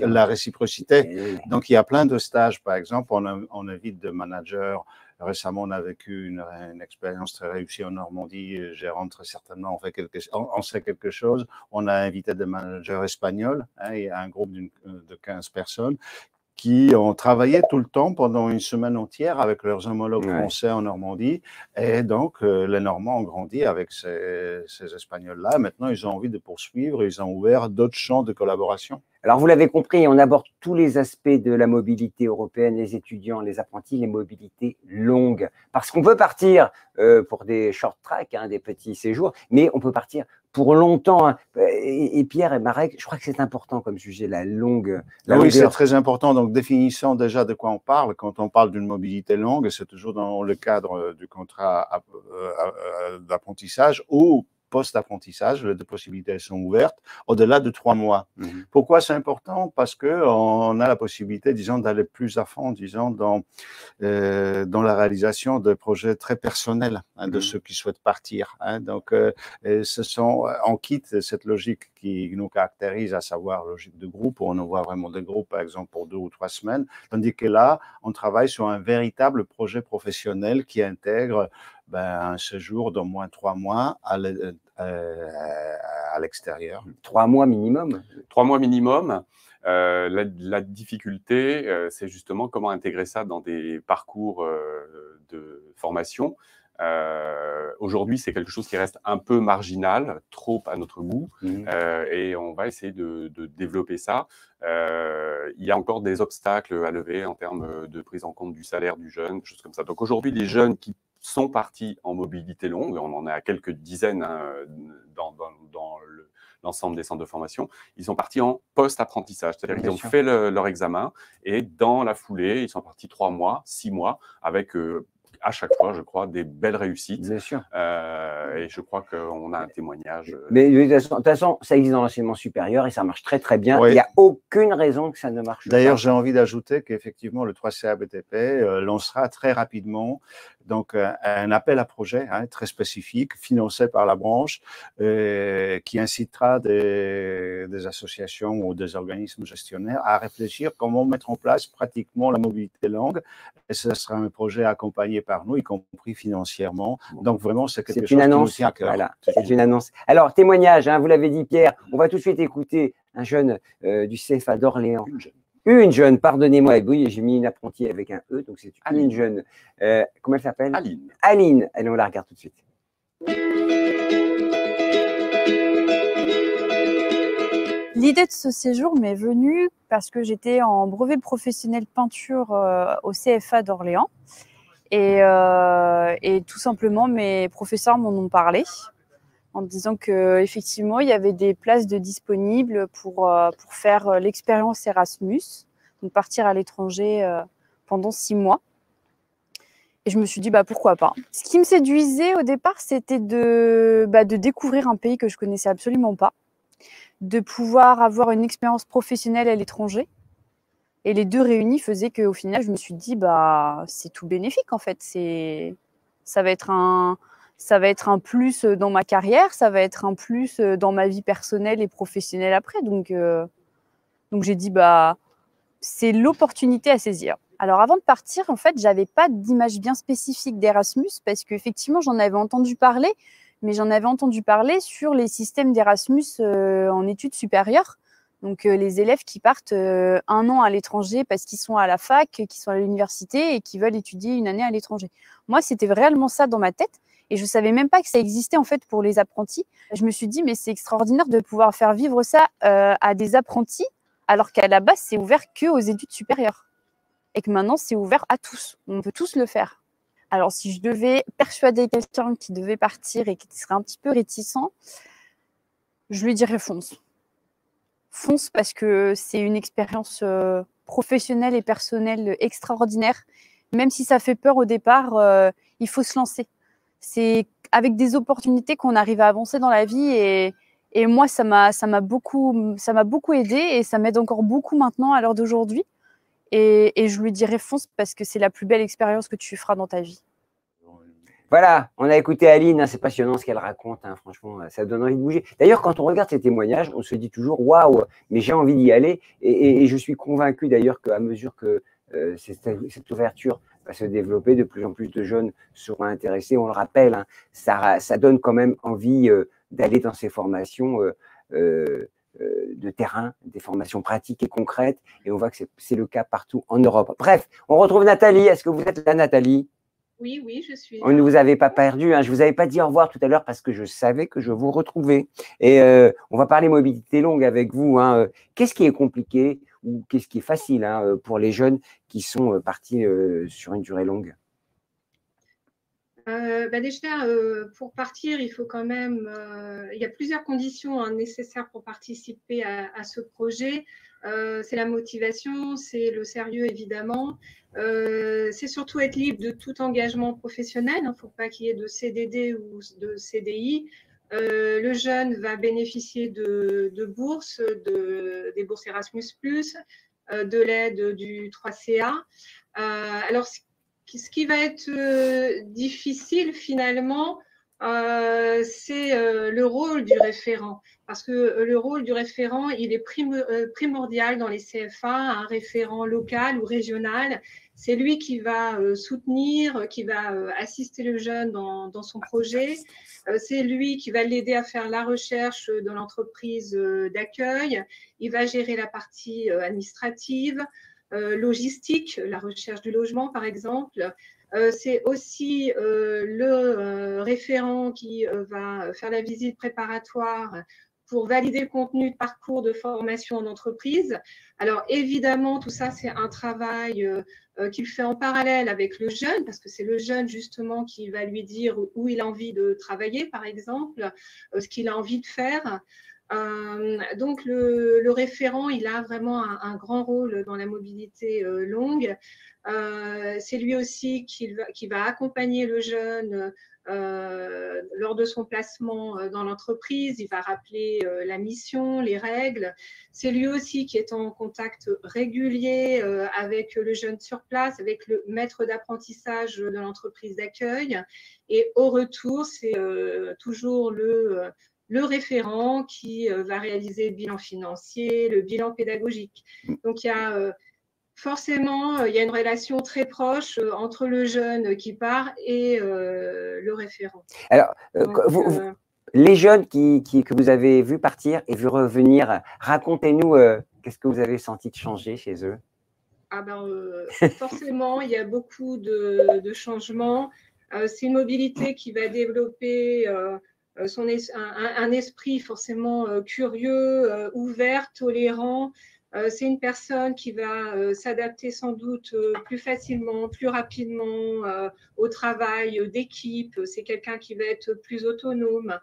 la réciprocité. Donc, il y a plein de stages, par exemple, on invite des managers. Récemment, on a vécu une expérience très réussie en Normandie. J'ai rentré certainement, on sait quelque chose. On a invité des managers espagnols, hein, et un groupe de 15 personnes qui ont travaillé tout le temps pendant une semaine entière avec leurs homologues français en Normandie. Et donc, les Normands ont grandi avec ces Espagnols-là. Maintenant, ils ont envie de poursuivre. Ils ont ouvert d'autres champs de collaboration. Alors, vous l'avez compris, on aborde tous les aspects de la mobilité européenne, les étudiants, les apprentis, les mobilités longues. Parce qu'on peut partir pour des short tracks, hein, des petits séjours, mais on peut partir pour longtemps. Hein. Et Pierre et Marek, je crois que c'est important comme sujet, la longue. Oui, c'est très important. Donc, définissons déjà de quoi on parle. Quand on parle d'une mobilité longue, c'est toujours dans le cadre du contrat d'apprentissage ou post-apprentissage, les deux possibilités sont ouvertes, au-delà de 3 mois. Pourquoi c'est important? Parce qu'on a la possibilité, disons, d'aller plus à fond, disons, dans la réalisation de projets très personnels, hein, de ceux qui souhaitent partir. Hein. Donc, on quitte cette logique qui nous caractérise, à savoir logique de groupe, où on envoie vraiment des groupes, par exemple, pour 2 ou 3 semaines, tandis que là, on travaille sur un véritable projet professionnel qui intègre un séjour d'au moins 3 mois à l'extérieur. 3 mois minimum? 3 mois minimum. La difficulté, c'est justement comment intégrer ça dans des parcours de formation. Aujourd'hui, c'est quelque chose qui reste un peu marginal, trop à notre goût, et on va essayer de développer ça. Il y a encore des obstacles à lever en termes de prise en compte du salaire du jeune, des choses comme ça. Donc aujourd'hui, les jeunes qui sont partis en mobilité longue, on en a quelques dizaines hein, dans l'ensemble des centres de formation, ils sont partis en post-apprentissage. C'est-à-dire qu'ils Bien ont sûr. fait leur examen et dans la foulée, ils sont partis 3 mois, 6 mois avec à chaque fois, je crois, des belles réussites. Bien sûr. Et je crois qu'on a un témoignage. Mais de toute façon, ça existe dans l'enseignement supérieur et ça marche très très bien. Oui. Il n'y a aucune raison que ça ne marche pas. D'ailleurs, j'ai envie d'ajouter qu'effectivement, le 3CA BTP lancera très rapidement donc un appel à projet très spécifique, financé par la branche, qui incitera des associations ou des organismes gestionnaires à réfléchir comment mettre en place pratiquement la mobilité langue. Et ce sera un projet accompagné par nous, y compris financièrement. Donc vraiment, c'est quelque chose qui nous tient à cœur. Voilà, c'est une annonce. Alors, témoignage, vous l'avez dit, Pierre, on va tout de suite écouter un jeune du CFA d'Orléans. Une jeune, pardonnez-moi, oui, j'ai mis une apprentie avec un E, donc c'est une jeune. Comment elle s'appelle? Aline. Aline. Allez, on la regarde tout de suite. L'idée de ce séjour m'est venue parce que j'étais en brevet professionnel peinture au CFA d'Orléans. Et tout simplement, mes professeurs m'en ont parlé en me disant qu'effectivement, il y avait des places de disponibles pour faire l'expérience Erasmus, donc partir à l'étranger pendant 6 mois. Et je me suis dit, pourquoi pas. Ce qui me séduisait au départ, c'était de découvrir un pays que je connaissais absolument pas, de pouvoir avoir une expérience professionnelle à l'étranger. Et les deux réunis faisaient qu'au final, je me suis dit, c'est tout bénéfique en fait. Ça va être un plus dans ma carrière, ça va être un plus dans ma vie personnelle et professionnelle après. Donc j'ai dit, c'est l'opportunité à saisir. Alors avant de partir, en fait, j'avais pas d'image bien spécifique d'Erasmus parce qu'effectivement, j'en avais entendu parler, mais j'en avais entendu parler sur les systèmes d'Erasmus en études supérieures. Donc, les élèves qui partent 1 an à l'étranger parce qu'ils sont à la fac, qu'ils sont à l'université et qui veulent étudier 1 année à l'étranger. Moi, c'était réellement ça dans ma tête et je ne savais même pas que ça existait en fait pour les apprentis. Je me suis dit, mais c'est extraordinaire de pouvoir faire vivre ça à des apprentis alors qu'à la base, c'est ouvert qu'aux études supérieures et que maintenant, c'est ouvert à tous. On peut tous le faire. Alors, si je devais persuader quelqu'un qui devait partir et qui serait un petit peu réticent, je lui dirais fonce. Fonce parce que c'est une expérience professionnelle et personnelle extraordinaire. Même si ça fait peur au départ, il faut se lancer. C'est avec des opportunités qu'on arrive à avancer dans la vie et moi, ça m'a beaucoup aidé et ça m'aide encore beaucoup maintenant à l'heure d'aujourd'hui. Et je lui dirais fonce parce que c'est la plus belle expérience que tu feras dans ta vie. Voilà, on a écouté Aline, c'est passionnant ce qu'elle raconte, franchement, ça donne envie de bouger. D'ailleurs, quand on regarde ces témoignages, on se dit toujours « waouh, mais j'ai envie d'y aller ». Et je suis convaincu d'ailleurs qu'à mesure que cette ouverture va se développer, de plus en plus de jeunes seront intéressés. On le rappelle, ça donne quand même envie d'aller dans ces formations de terrain, des formations pratiques et concrètes. Et on voit que c'est le cas partout en Europe. Bref, on retrouve Nathalie. Est-ce que vous êtes là, Nathalie ? Oui, je suis là. On ne vous avait pas perdu, je ne vous avais pas dit au revoir tout à l'heure parce que je savais que je vous retrouvais. Et on va parler mobilité longue avec vous. Qu'est-ce qui est compliqué ou qu'est-ce qui est facile pour les jeunes qui sont partis sur une durée longue? Déjà, pour partir, il faut quand même… il y a plusieurs conditions nécessaires pour participer à ce projet. C'est la motivation, c'est le sérieux évidemment, c'est surtout être libre de tout engagement professionnel, il ne faut pas qu'il y ait de CDD ou de CDI. Le jeune va bénéficier de bourses, des bourses Erasmus+, de l'aide du 3CA. Alors, ce qui va être difficile finalement, c'est le rôle du référent. Parce que le rôle du référent, il est primordial dans les CFA, un référent local ou régional. C'est lui qui va soutenir, qui va assister le jeune dans son projet. C'est lui qui va l'aider à faire la recherche de l'entreprise d'accueil. Il va gérer la partie administrative, logistique, la recherche du logement par exemple. C'est aussi le référent qui va faire la visite préparatoire pour valider le contenu de parcours de formation en entreprise. Alors évidemment, tout ça, c'est un travail qu'il fait en parallèle avec le jeune, parce que c'est le jeune justement qui va lui dire où il a envie de travailler, par exemple, ce qu'il a envie de faire. Donc, le référent, il a vraiment un grand rôle dans la mobilité longue. C'est lui aussi qui va accompagner le jeune lors de son placement dans l'entreprise. Il va rappeler la mission, les règles. C'est lui aussi qui est en contact régulier avec le jeune sur place, avec le maître d'apprentissage de l'entreprise d'accueil. Et au retour, c'est toujours le référent qui va réaliser le bilan financier, le bilan pédagogique. Donc, il y a forcément, il y a une relation très proche entre le jeune qui part et le référent. Alors, Donc, les jeunes que vous avez vus partir et vus revenir, racontez-nous qu'est-ce que vous avez senti de changer chez eux? Forcément, il y a beaucoup de changements. C'est une mobilité qui va développer un esprit forcément curieux, ouvert, tolérant. C'est une personne qui va s'adapter sans doute plus facilement, plus rapidement au travail d'équipe. C'est quelqu'un qui va être plus autonome.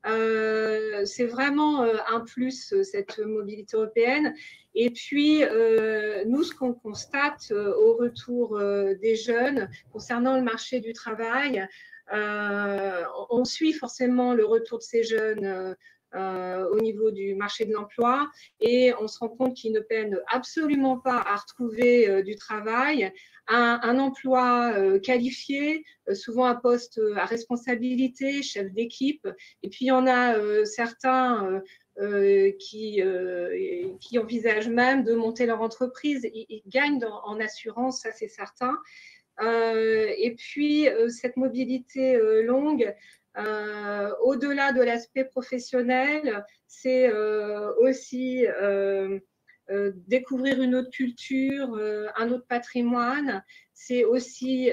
C'est vraiment un plus, cette mobilité européenne. Et puis, nous, ce qu'on constate au retour des jeunes concernant le marché du travail, on suit forcément le retour de ces jeunes au niveau du marché de l'emploi et on se rend compte qu'ils ne peinent absolument pas à retrouver du travail, un emploi qualifié, souvent un poste à responsabilité, chef d'équipe. Et puis, il y en a certains qui envisagent même de monter leur entreprise. Ils gagnent en assurance, ça c'est certain. Et puis, cette mobilité longue, au-delà de l'aspect professionnel, c'est aussi découvrir une autre culture, un autre patrimoine. C'est aussi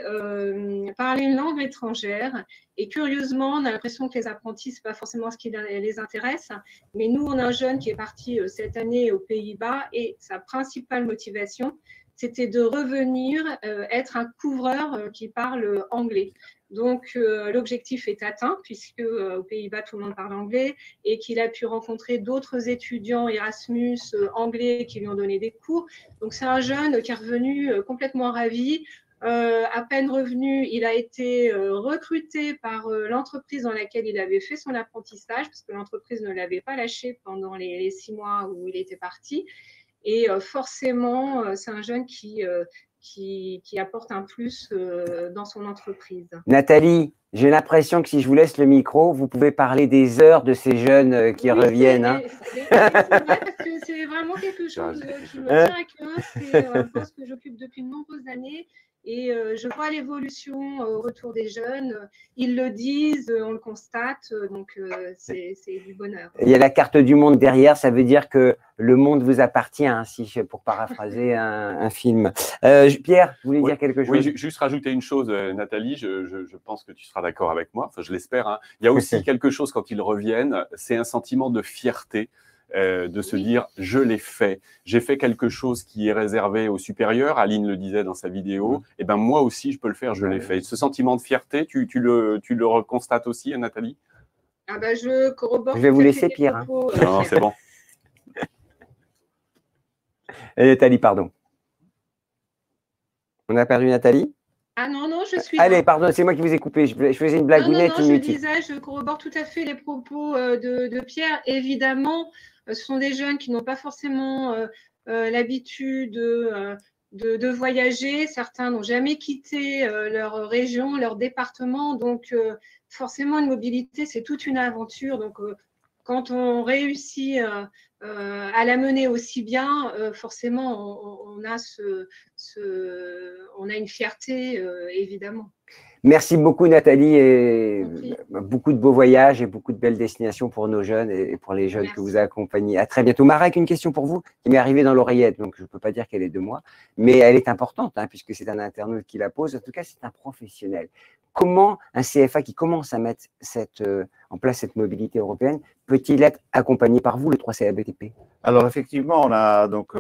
parler une langue étrangère. Et curieusement, on a l'impression que les apprentis, ce n'est pas forcément ce qui les intéresse. Mais nous, on a un jeune qui est parti cette année aux Pays-Bas et sa principale motivation, c'était de revenir être un couvreur qui parle anglais. Donc, l'objectif est atteint puisque aux Pays-Bas, tout le monde parle anglais et qu'il a pu rencontrer d'autres étudiants Erasmus anglais qui lui ont donné des cours. Donc, c'est un jeune qui est revenu complètement ravi. À peine revenu, il a été recruté par l'entreprise dans laquelle il avait fait son apprentissage parce que l'entreprise ne l'avait pas lâché pendant les 6 mois où il était parti. Et forcément, c'est un jeune qui apporte un plus dans son entreprise. Nathalie, j'ai l'impression que si je vous laisse le micro, vous pouvez parler des heures de ces jeunes qui reviennent. C'est vrai parce que c'est vraiment quelque chose qui me tient à cœur. C'est un poste que j'occupe depuis de nombreuses années. Et je vois l'évolution au retour des jeunes. Ils le disent, on le constate, donc c'est du bonheur. Il y a la carte du monde derrière, ça veut dire que le monde vous appartient, hein, pour paraphraser un film. Pierre, vous voulez dire quelque chose? Oui, juste rajouter une chose, Nathalie, je pense que tu seras d'accord avec moi, enfin je l'espère. Hein. Il y a aussi quelque chose quand ils reviennent, c'est un sentiment de fierté. De se dire je l'ai fait, j'ai fait quelque chose qui est réservé aux supérieurs, Aline le disait dans sa vidéo, et ben moi aussi je peux le faire, je l'ai fait. Ce sentiment de fierté, tu le constates aussi, Nathalie? Je corrobore. Je vais vous laisser Pierre. Propos, non, c'est bon. Et Nathalie, pardon. On a perdu Nathalie? Ah non, je suis Allez, là. pardon, c'est moi qui vous ai coupé. Je faisais une blagounette inutile. Je corrobore tout à fait les propos de Pierre. Évidemment, ce sont des jeunes qui n'ont pas forcément l'habitude de voyager. Certains n'ont jamais quitté leur région, leur département. Donc, forcément, une mobilité, c'est toute une aventure. Donc, quand on réussit à la mener aussi bien, forcément, on a une fierté, évidemment. Merci beaucoup Nathalie et beaucoup de beaux voyages et beaucoup de belles destinations pour nos jeunes et pour les jeunes que vous avez accompagnés. À très bientôt. Marek, une question pour vous qui m'est arrivée dans l'oreillette, donc je ne peux pas dire qu'elle est de moi, mais elle est importante hein, puisque c'est un internaute qui la pose. En tout cas, c'est un professionnel. Comment un CFA qui commence à mettre en place cette mobilité européenne peut-il être accompagné par vous, le 3CA BTP? Alors effectivement, on a donc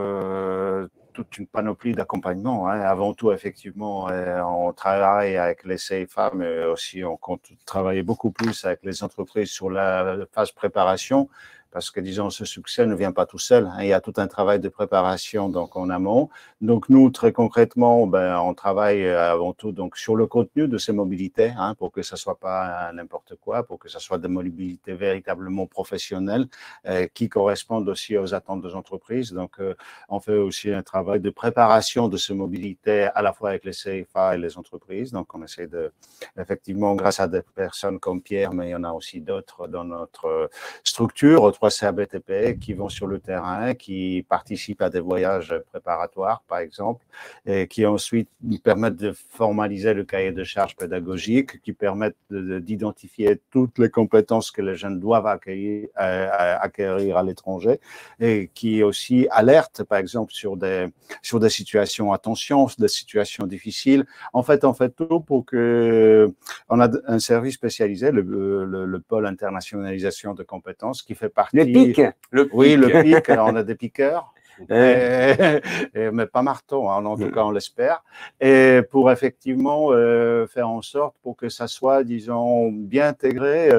toute une panoplie d'accompagnement. Hein. Avant tout, effectivement, on travaille avec les CFA, mais aussi on compte travailler beaucoup plus avec les entreprises sur la phase préparation. parce que, disons, ce succès ne vient pas tout seul, hein. Il y a tout un travail de préparation donc en amont. Donc, nous, très concrètement, on travaille avant tout donc, sur le contenu de ces mobilités, hein, pour que ça ne soit pas n'importe quoi, pour que ça soit des mobilités véritablement professionnelles qui correspondent aussi aux attentes des entreprises. Donc, on fait aussi un travail de préparation de ces mobilités à la fois avec les CFA et les entreprises. Donc, on essaie de, effectivement, grâce à des personnes comme Pierre, mais il y en a aussi d'autres dans notre structure, 3CA BTP, qui vont sur le terrain, qui participent à des voyages préparatoires, par exemple, et qui ensuite permettent de formaliser le cahier de charges pédagogique, qui permettent d'identifier toutes les compétences que les jeunes doivent acquérir à l'étranger, et qui aussi alertent, par exemple, sur des situations à tension, des situations difficiles. En fait, on fait tout pour que on a un service spécialisé, le pôle internationalisation de compétences, qui fait partie. Le PIC. Oui, le PIC. On a des piqueurs. Mais pas marteau, hein, en tout cas on l'espère, et pour effectivement faire en sorte pour que ça soit, disons, bien intégré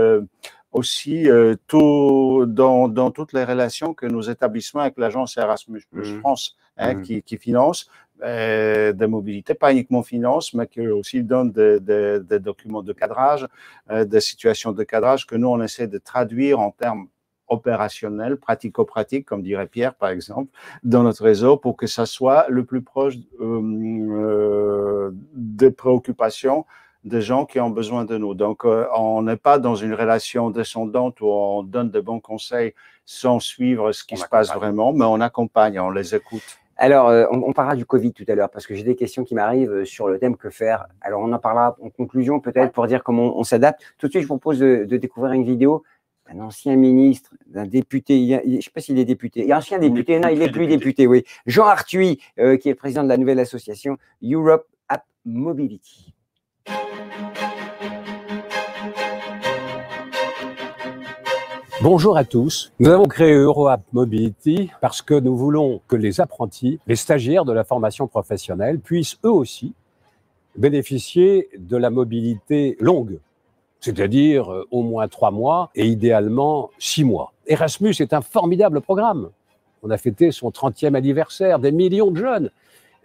aussi dans toutes les relations que nos établissements avec l'agence Erasmus Plus France, hein, qui finance des mobilités, pas uniquement finance, mais qui aussi donne des documents de cadrage, des situations de cadrage que nous on essaie de traduire en termes opérationnel, pratico-pratique, comme dirait Pierre, par exemple, dans notre réseau, pour que ça soit le plus proche des préoccupations des gens qui ont besoin de nous. Donc, on n'est pas dans une relation descendante où on donne de bons conseils sans suivre ce qui se passe vraiment, mais on accompagne, on les écoute. Alors, on parlera du Covid tout à l'heure, parce que j'ai des questions qui m'arrivent sur le thème que faire. Alors, on en parlera en conclusion, peut-être, pour dire comment on s'adapte. Tout de suite, je vous propose de découvrir une vidéo d'un ancien ministre, d'un député, je ne sais pas s'il est député, il y a un ancien député, non, il n'est plus député, oui. Jean Arthuis, qui est le président de la nouvelle association Europe App Mobility. Bonjour à tous. Nous avons créé EuroApp Mobility parce que nous voulons que les apprentis, les stagiaires de la formation professionnelle puissent eux aussi bénéficier de la mobilité longue, c'est-à-dire au moins 3 mois et idéalement 6 mois. Erasmus est un formidable programme. On a fêté son 30e anniversaire. Des millions de jeunes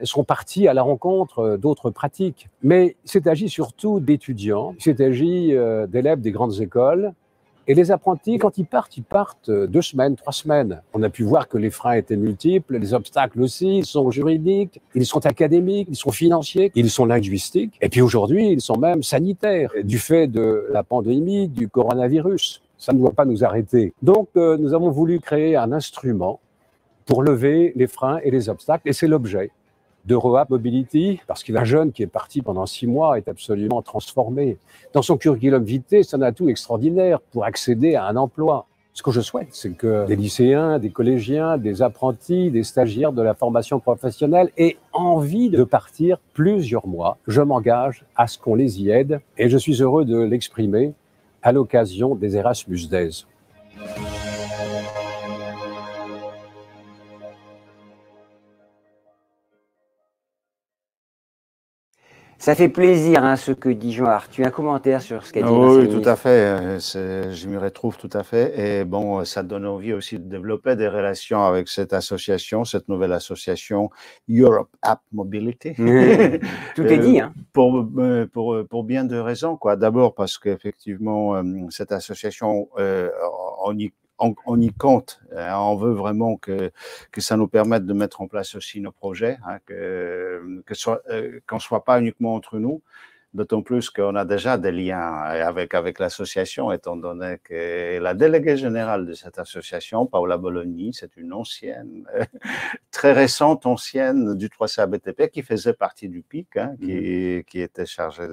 sont partis à la rencontre d'autres pratiques. Mais il s'est agi surtout d'étudiants, il s'est agi d'élèves des grandes écoles. Et les apprentis, quand ils partent 2 semaines, 3 semaines. On a pu voir que les freins étaient multiples, les obstacles aussi, ils sont juridiques, ils sont académiques, ils sont financiers, ils sont linguistiques. Et puis aujourd'hui, ils sont même sanitaires, du fait de la pandémie, du coronavirus. Ça ne doit pas nous arrêter. Donc, nous avons voulu créer un instrument pour lever les freins et les obstacles, et c'est l'objet d'EuroApp Mobility, parce qu'un jeune qui est parti pendant 6 mois est absolument transformé. Dans son curriculum vitae, c'est un atout extraordinaire pour accéder à un emploi. Ce que je souhaite, c'est que des lycéens, des collégiens, des apprentis, des stagiaires de la formation professionnelle aient envie de partir plusieurs mois. Je m'engage à ce qu'on les y aide et je suis heureux de l'exprimer à l'occasion des Erasmus Days. Ça fait plaisir, hein, ce que dit Jean Arthuis. Un commentaire sur ce qu'a dit Oui, tout à fait. Je m'y retrouve tout à fait. Et bon, ça donne envie aussi de développer des relations avec cette association, cette nouvelle association Europe App Mobility. Tout est dit, hein. Pour bien de raisons, quoi. D'abord parce qu'effectivement, cette association, on y compte. On veut vraiment que ça nous permette de mettre en place aussi nos projets, hein, qu'on ne soit pas uniquement entre nous, d'autant plus qu'on a déjà des liens avec l'association, étant donné que la déléguée générale de cette association, Paola Bologni, c'est une ancienne, très récente ancienne du 3CA BTP qui faisait partie du PIC, hein, qui était chargée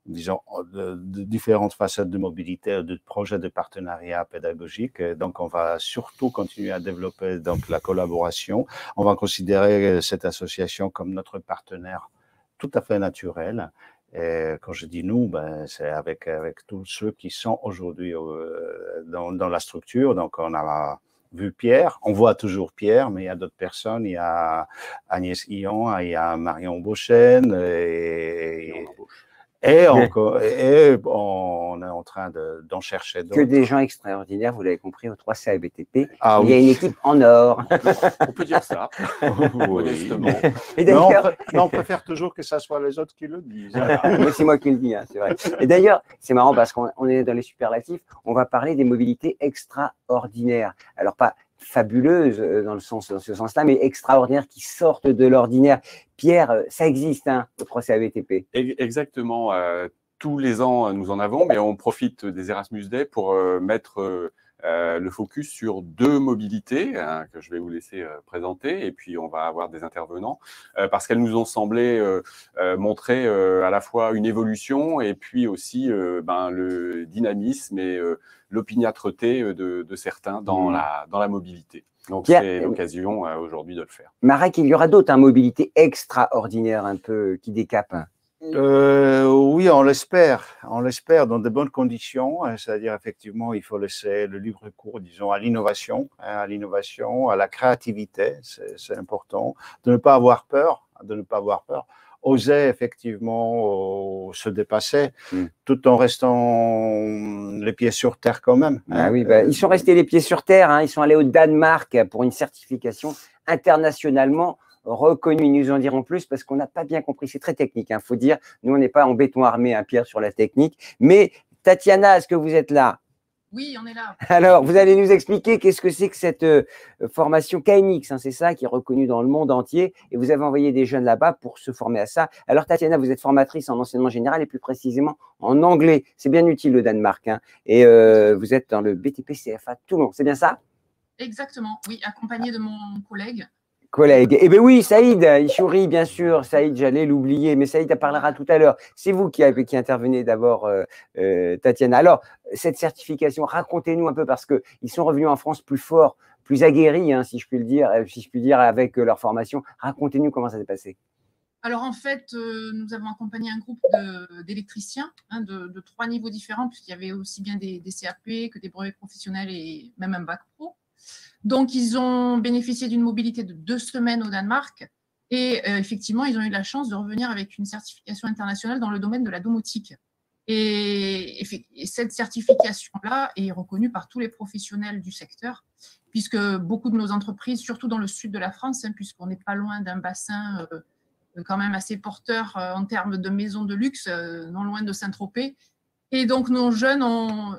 disons, de différentes facettes de mobilité, de projets de partenariat pédagogique. Donc, on va surtout continuer à développer donc, la collaboration. On va considérer cette association comme notre partenaire tout à fait naturel. Et quand je dis nous, c'est avec tous ceux qui sont aujourd'hui dans la structure. Donc, on a vu Pierre, on voit toujours Pierre, mais il y a d'autres personnes. Il y a Agnès Guillon, il y a Marion Beauchesne Et on est en train d'en chercher d'autres. Que des gens extraordinaires, vous l'avez compris, au 3CA BTP. Ah, il y a une équipe en or. On peut dire ça, modestement. Et Mais d'ailleurs, on préfère toujours que ce soit les autres qui le disent. c'est moi qui le dis, hein, c'est vrai. Et d'ailleurs, c'est marrant parce qu'on est dans les superlatifs, on va parler des mobilités extraordinaires. Alors, pas fabuleuses dans ce sens-là, mais extraordinaires qui sortent de l'ordinaire. Pierre, ça existe, hein, au 3CA BTP. Exactement. Tous les ans, nous en avons, mais on profite des Erasmus Day pour mettre le focus sur 2 mobilités hein, que je vais vous laisser présenter, et puis on va avoir des intervenants, parce qu'elles nous ont semblé montrer à la fois une évolution et puis aussi le dynamisme et l'opiniâtreté de certains dans la mobilité. Donc c'est l'occasion aujourd'hui de le faire. Marek, il y aura d'autres mobilités extraordinaires un peu qui décapent. Oui, on l'espère dans de bonnes conditions, c'est-à-dire effectivement, il faut laisser le libre cours, disons, à l'innovation, à la créativité, c'est important, de ne pas avoir peur, oser effectivement se dépasser, tout en restant les pieds sur terre quand même. Ah oui, ils sont restés les pieds sur terre, hein, ils sont allés au Danemark pour une certification internationalement reconnus. Ils nous en diront plus parce qu'on n'a pas bien compris. C'est très technique, il faut dire. Nous, on n'est pas en béton armé, Pierre, sur la technique. Mais Tatiana, est-ce que vous êtes là? Oui, on est là. Alors, vous allez nous expliquer qu'est-ce que c'est que cette formation KNX, hein, c'est ça, qui est reconnue dans le monde entier. Et vous avez envoyé des jeunes là-bas pour se former à ça. Alors, Tatiana, vous êtes formatrice en enseignement général et plus précisément en anglais. C'est bien utile, le Danemark. Hein. Et vous êtes dans le BTP CFA Toulon. C'est bien ça? Exactement, oui, accompagné de mon collègue. Eh bien oui, Saïd Ishouri, bien sûr. Saïd, j'allais l'oublier, mais Saïd en parlera tout à l'heure. C'est vous qui intervenez d'abord, Tatiana. Alors, cette certification, racontez-nous un peu, parce qu'ils sont revenus en France plus forts, plus aguerris, hein, si je puis dire, avec leur formation. Racontez-nous comment ça s'est passé. Alors, en fait, nous avons accompagné un groupe d'électriciens de 3 niveaux différents, puisqu'il y avait aussi bien des CAP que des brevets professionnels et même un bac pro. Donc, ils ont bénéficié d'une mobilité de 2 semaines au Danemark et effectivement, ils ont eu la chance de revenir avec une certification internationale dans le domaine de la domotique. Et cette certification-là est reconnue par tous les professionnels du secteur, puisque beaucoup de nos entreprises, surtout dans le sud de la France, hein, puisqu'on n'est pas loin d'un bassin quand même assez porteur en termes de maisons de luxe, non loin de Saint-Tropez. Et donc, nos jeunes ont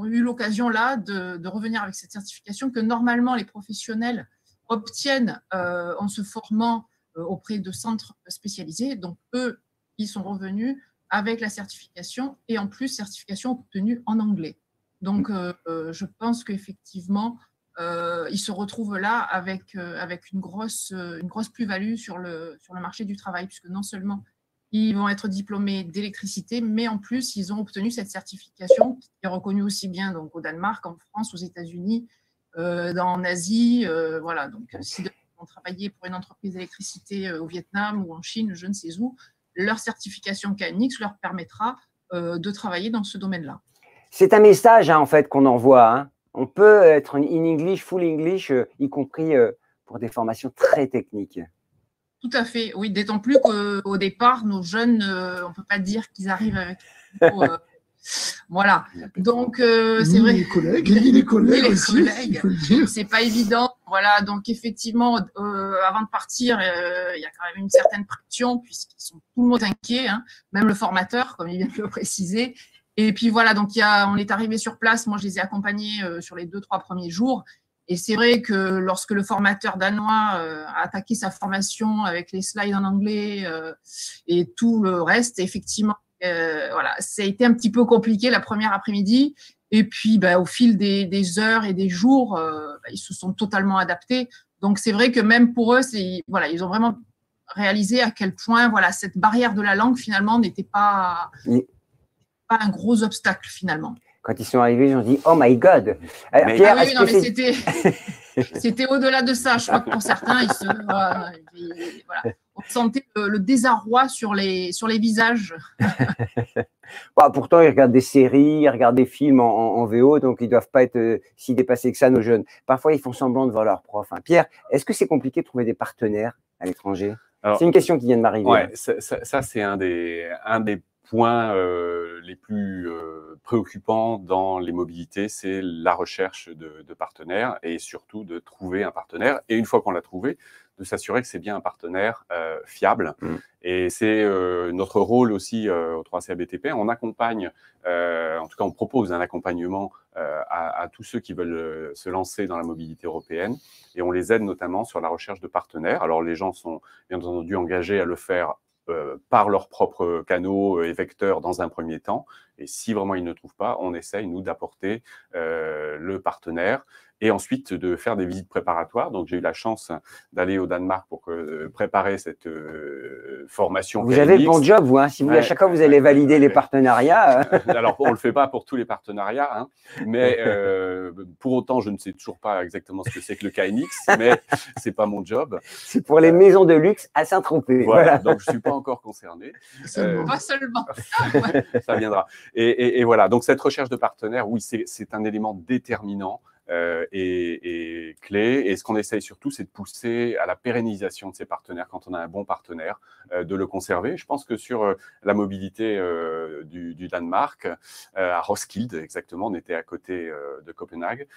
eu l'occasion là de revenir avec cette certification que normalement les professionnels obtiennent en se formant auprès de centres spécialisés. Donc, eux, ils sont revenus avec la certification et en plus, certification obtenue en anglais. Donc, je pense qu'effectivement, ils se retrouvent là avec une grosse plus-value sur le marché du travail, puisque non seulement ils vont être diplômés d'électricité, mais en plus, ils ont obtenu cette certification qui est reconnue aussi bien donc, au Danemark, en France, aux États-Unis, en Asie. Voilà. Donc, si ils vont travailler pour une entreprise d'électricité au Vietnam ou en Chine, je ne sais où, leur certification KNX leur permettra de travailler dans ce domaine-là. C'est un message, hein, en fait, qu'on envoie. Hein. On peut être in English, full English, y compris pour des formations très techniques. Tout à fait, oui, d'autant plus qu'au départ, nos jeunes, on ne peut pas dire qu'ils arrivent avec… voilà, donc c'est vrai… Les collègues aussi, c'est pas évident. Voilà, donc effectivement, avant de partir, il y a quand même une certaine pression, puisqu'ils sont tout le monde inquiet, hein, même le formateur, comme il vient de le préciser. Et puis voilà, donc on est arrivé sur place, moi je les ai accompagnés sur les 2-3 premiers jours. Et c'est vrai que lorsque le formateur danois a attaqué sa formation avec les slides en anglais et tout le reste, effectivement, voilà, ça a été un petit peu compliqué la première après-midi. Et puis, au fil des heures et des jours, ils se sont totalement adaptés. Donc, c'est vrai que même pour eux, voilà, ils ont vraiment réalisé à quel point voilà, cette barrière de la langue, finalement, n'était pas un gros obstacle, finalement. Quand ils sont arrivés, ils ont dit « Oh my God !» Pierre, mais c'était au-delà de ça. Je crois que pour certains, voilà, on sentait le désarroi sur les visages. Pourtant, ils regardent des séries, ils regardent des films en VO, donc ils ne doivent pas être si dépassés que ça, nos jeunes. Parfois, ils font semblant de voir leur prof. Hein. Pierre, est-ce que c'est compliqué de trouver des partenaires à l'étranger? C'est une question qui vient de m'arriver. Ouais, ça c'est un des points les plus préoccupants dans les mobilités, c'est la recherche de partenaires et surtout de trouver un partenaire. Et une fois qu'on l'a trouvé, de s'assurer que c'est bien un partenaire fiable. Et c'est notre rôle aussi au 3CA BTP. On accompagne, en tout cas on propose un accompagnement à tous ceux qui veulent se lancer dans la mobilité européenne et on les aide notamment sur la recherche de partenaires. Alors les gens sont bien entendu engagés à le faire par leurs propres canaux et vecteurs dans un premier temps. Et si vraiment ils ne trouvent pas, on essaye, nous, d'apporter le partenaire et ensuite de faire des visites préparatoires. Donc, j'ai eu la chance d'aller au Danemark pour préparer cette formation. Vous avez le bon job, vous. Hein. Si vous, à chaque fois, vous allez valider les partenariats. Alors, on ne le fait pas pour tous les partenariats, hein, mais pour autant, je ne sais toujours pas exactement ce que c'est que le KNX, mais ce n'est pas mon job. C'est pour les maisons de luxe à Saint-Tropez. Voilà, donc je ne suis pas encore concerné. Pas seulement. Ça viendra. Et voilà, donc cette recherche de partenaires, oui, c'est un élément déterminant et clé. Et ce qu'on essaye surtout, c'est de pousser à la pérennisation de ces partenaires quand on a un bon partenaire, de le conserver. Je pense que sur la mobilité du Danemark, à Roskilde exactement, on était à côté de Copenhague,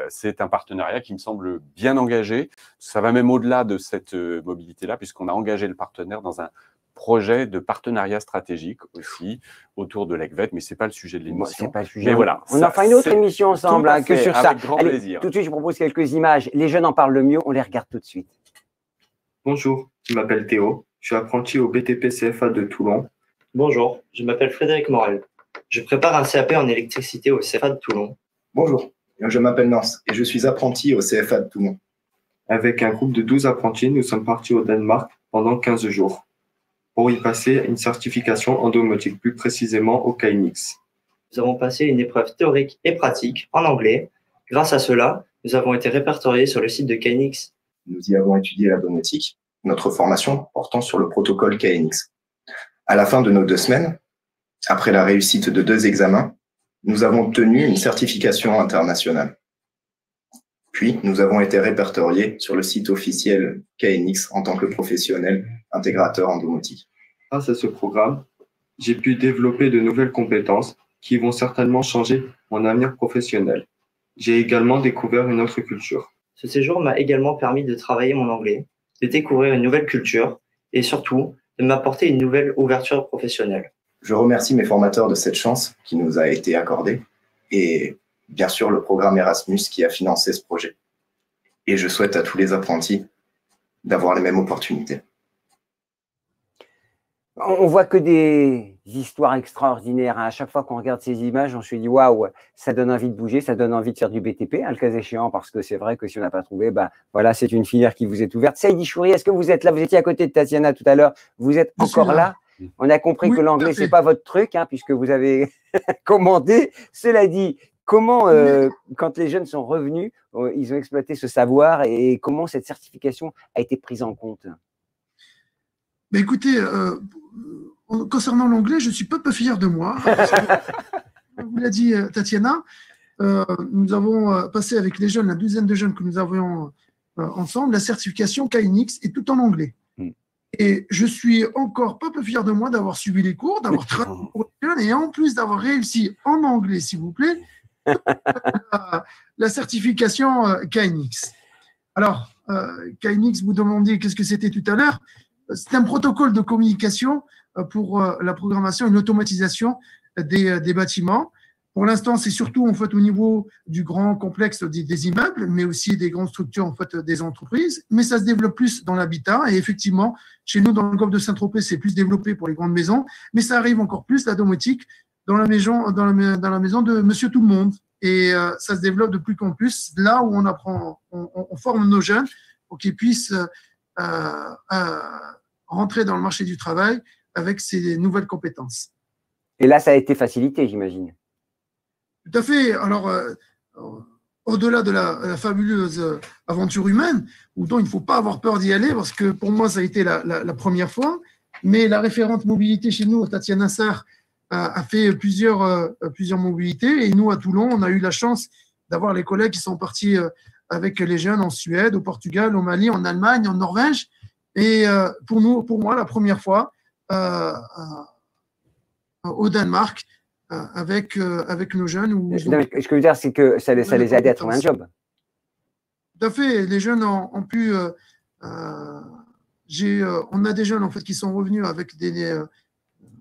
c'est un partenariat qui me semble bien engagé. Ça va même au-delà de cette mobilité-là, puisqu'on a engagé le partenaire dans un projet de partenariat stratégique aussi autour de l'ECVET, mais ce n'est pas le sujet de l'émission. C'est pas le sujet. Mais voilà, on a fait une autre émission ensemble que sur ça. Avec grand Allez, plaisir. tout de suite, je propose quelques images. Les jeunes en parlent le mieux, on les regarde tout de suite. Bonjour, je m'appelle Théo, je suis apprenti au BTP CFA de Toulon. Bonjour, je m'appelle Frédéric Morel. Je prépare un CAP en électricité au CFA de Toulon. Bonjour, je m'appelle Nance et je suis apprenti au CFA de Toulon. Avec un groupe de 12 apprentis, nous sommes partis au Danemark pendant 15 jours pour y passer une certification en domotique, plus précisément au KNX. Nous avons passé une épreuve théorique et pratique en anglais. Grâce à cela, nous avons été répertoriés sur le site de KNX. Nous y avons étudié la domotique, notre formation portant sur le protocole KNX. À la fin de nos 2 semaines, après la réussite de 2 examens, nous avons obtenu une certification internationale. Puis, nous avons été répertoriés sur le site officiel KNX en tant que professionnel intégrateur en domotique. Grâce à ce programme, j'ai pu développer de nouvelles compétences qui vont certainement changer mon avenir professionnel. J'ai également découvert une autre culture. Ce séjour m'a également permis de travailler mon anglais, de découvrir une nouvelle culture et surtout de m'apporter une nouvelle ouverture professionnelle. Je remercie mes formateurs de cette chance qui nous a été accordée et bien sûr le programme Erasmus qui a financé ce projet. Et je souhaite à tous les apprentis d'avoir les mêmes opportunités. On voit que des histoires extraordinaires. À chaque fois qu'on regarde ces images, on se dit waouh, ça donne envie de bouger, ça donne envie de faire du BTP, le cas échéant, parce que c'est vrai que si on n'a pas trouvé, voilà, c'est une filière qui vous est ouverte. Saïdi Chouri, est-ce que vous êtes là? Vous étiez à côté de Tatiana tout à l'heure. Vous êtes encore là? On a compris que l'anglais, c'est pas votre truc, puisque vous avez commandé. Cela dit, comment, quand les jeunes sont revenus, ils ont exploité ce savoir et comment cette certification a été prise en compte? Ben écoutez, concernant l'anglais, je suis peu fier de moi. Comme vous l'a dit Tatiana, nous avons passé avec les jeunes, la douzaine de jeunes que nous avions ensemble, la certification KNX est tout en anglais. Et je suis encore peu fier de moi d'avoir suivi les cours, d'avoir travaillé pour les jeunes et en plus d'avoir réussi en anglais, s'il vous plaît, la certification KNX. Alors, KNX, vous demandiez qu'est-ce que c'était tout à l'heure. C'est un protocole de communication pour la programmation et l'automatisation des bâtiments. Pour l'instant, c'est surtout en fait au niveau du grand complexe des immeubles, mais aussi des grandes structures en fait des entreprises. Mais ça se développe plus dans l'habitat. Et effectivement, chez nous, dans le golfe de Saint-Tropez, c'est plus développé pour les grandes maisons. Mais ça arrive encore plus la domotique dans la maison de Monsieur Tout le Monde. Et ça se développe de plus en plus là où on apprend, on forme nos jeunes pour qu'ils puissent rentrer dans le marché du travail avec ces nouvelles compétences. Et là, ça a été facilité, j'imagine. Tout à fait. Alors, au-delà de la fabuleuse aventure humaine, dont il ne faut pas avoir peur d'y aller, parce que pour moi, ça a été la première fois, mais la référente mobilité chez nous, Tatiana Sarr, a fait plusieurs mobilités, et nous, à Toulon, on a eu la chance d'avoir les collègues qui sont partis avec les jeunes en Suède, au Portugal, au Mali, en Allemagne, en Norvège, et pour moi, la première fois, au Danemark avec nos jeunes. Où ce que je veux dire, c'est que ça les a aidés à trouver un job. Tout à fait. Les jeunes ont pu. On a des jeunes en fait qui sont revenus avec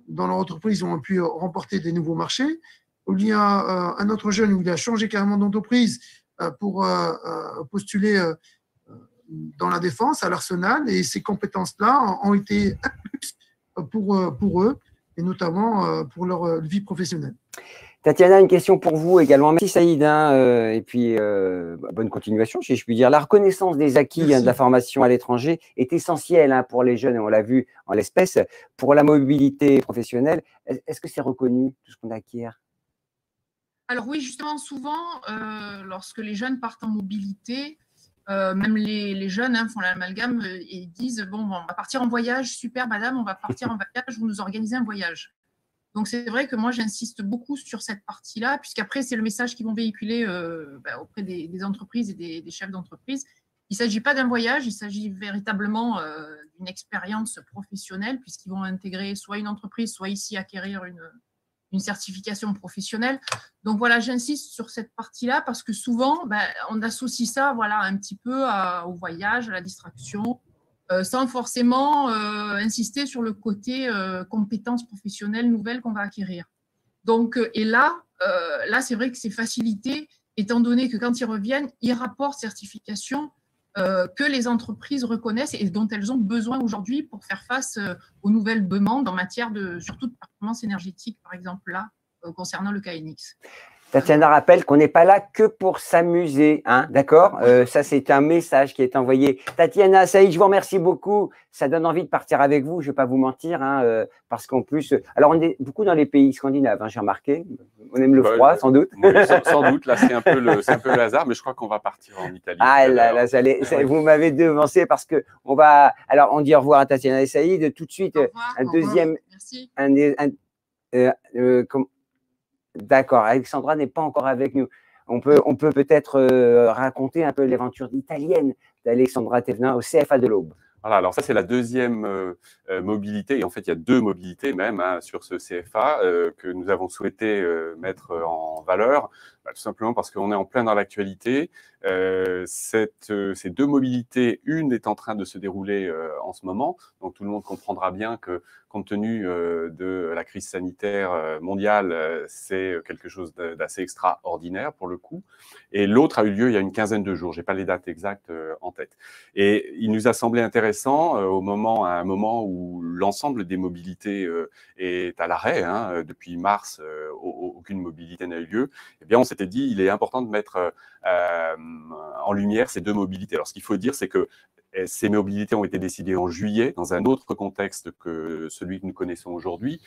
dans leur entreprise, ils ont pu remporter des nouveaux marchés. Il y a un autre jeune où il a changé carrément d'entreprise pour postuler dans la défense, à l'Arsenal, et ces compétences-là ont été un plus pour eux, et notamment pour leur vie professionnelle. Tatiana, une question pour vous également. Merci Saïd, et puis bonne continuation, si je puis dire. La reconnaissance des acquis de la formation à l'étranger est essentielle pour les jeunes, et on l'a vu en l'espèce, pour la mobilité professionnelle. Est-ce que c'est reconnu, tout ce qu'on acquiert? Alors oui, justement, souvent, lorsque les jeunes partent en mobilité, même les jeunes font l'amalgame et disent « Bon, on va partir en voyage, super madame, on va partir en voyage, vous nous organisez un voyage ». Donc, c'est vrai que moi, j'insiste beaucoup sur cette partie-là, puisqu'après, c'est le message qu'ils vont véhiculer auprès des entreprises et des chefs d'entreprise. Il ne s'agit pas d'un voyage, il s'agit véritablement d'une expérience professionnelle, puisqu'ils vont intégrer soit une entreprise, soit ici acquérir une certification professionnelle. Donc, voilà, j'insiste sur cette partie-là, parce que souvent, on associe ça un petit peu au voyage, à la distraction, sans forcément insister sur le côté compétences professionnelles nouvelles qu'on va acquérir. Donc, et là c'est vrai que c'est facilité, étant donné que quand ils reviennent, ils rapportent certification que les entreprises reconnaissent et dont elles ont besoin aujourd'hui pour faire face aux nouvelles demandes en matière surtout de performance énergétique, par exemple, là, concernant le KNX. Tatiana rappelle qu'on n'est pas là que pour s'amuser, d'accord? Ça, c'est un message qui est envoyé. Tatiana, Saïd, je vous remercie beaucoup. Ça donne envie de partir avec vous, je ne vais pas vous mentir, parce qu'en plus… Alors, on est beaucoup dans les pays scandinaves, j'ai remarqué. On aime le froid, sans doute. Oui, sans doute, là, c'est un peu le hasard, mais je crois qu'on va partir en Italie. Ah là, vous m'avez devancé parce qu'on va… Alors, on dit au revoir à Tatiana et Saïd. Tout de suite, un deuxième… D'accord, Alexandra n'est pas encore avec nous. On peut peut-être raconter un peu l'aventure italienne d'Alexandra Thévenin au CFA de l'Aube. Voilà, alors ça, c'est la deuxième mobilité. Et en fait, il y a deux mobilités même sur ce CFA que nous avons souhaité mettre en valeur, tout simplement parce qu'on est en plein dans l'actualité. Ces deux mobilités, une est en train de se dérouler en ce moment. Donc, tout le monde comprendra bien que, compte tenu de la crise sanitaire mondiale, c'est quelque chose d'assez extraordinaire pour le coup. Et l'autre a eu lieu il y a une quinzaine de jours. Je n'ai pas les dates exactes en tête. Et il nous a semblé intéressant à un moment où l'ensemble des mobilités est à l'arrêt. Depuis mars, aucune mobilité n'a eu lieu. Eh bien, on s'était dit il est important de mettre en lumière ces deux mobilités. Alors, ce qu'il faut dire, c'est que ces mobilités ont été décidées en juillet, dans un autre contexte que celui que nous connaissons aujourd'hui.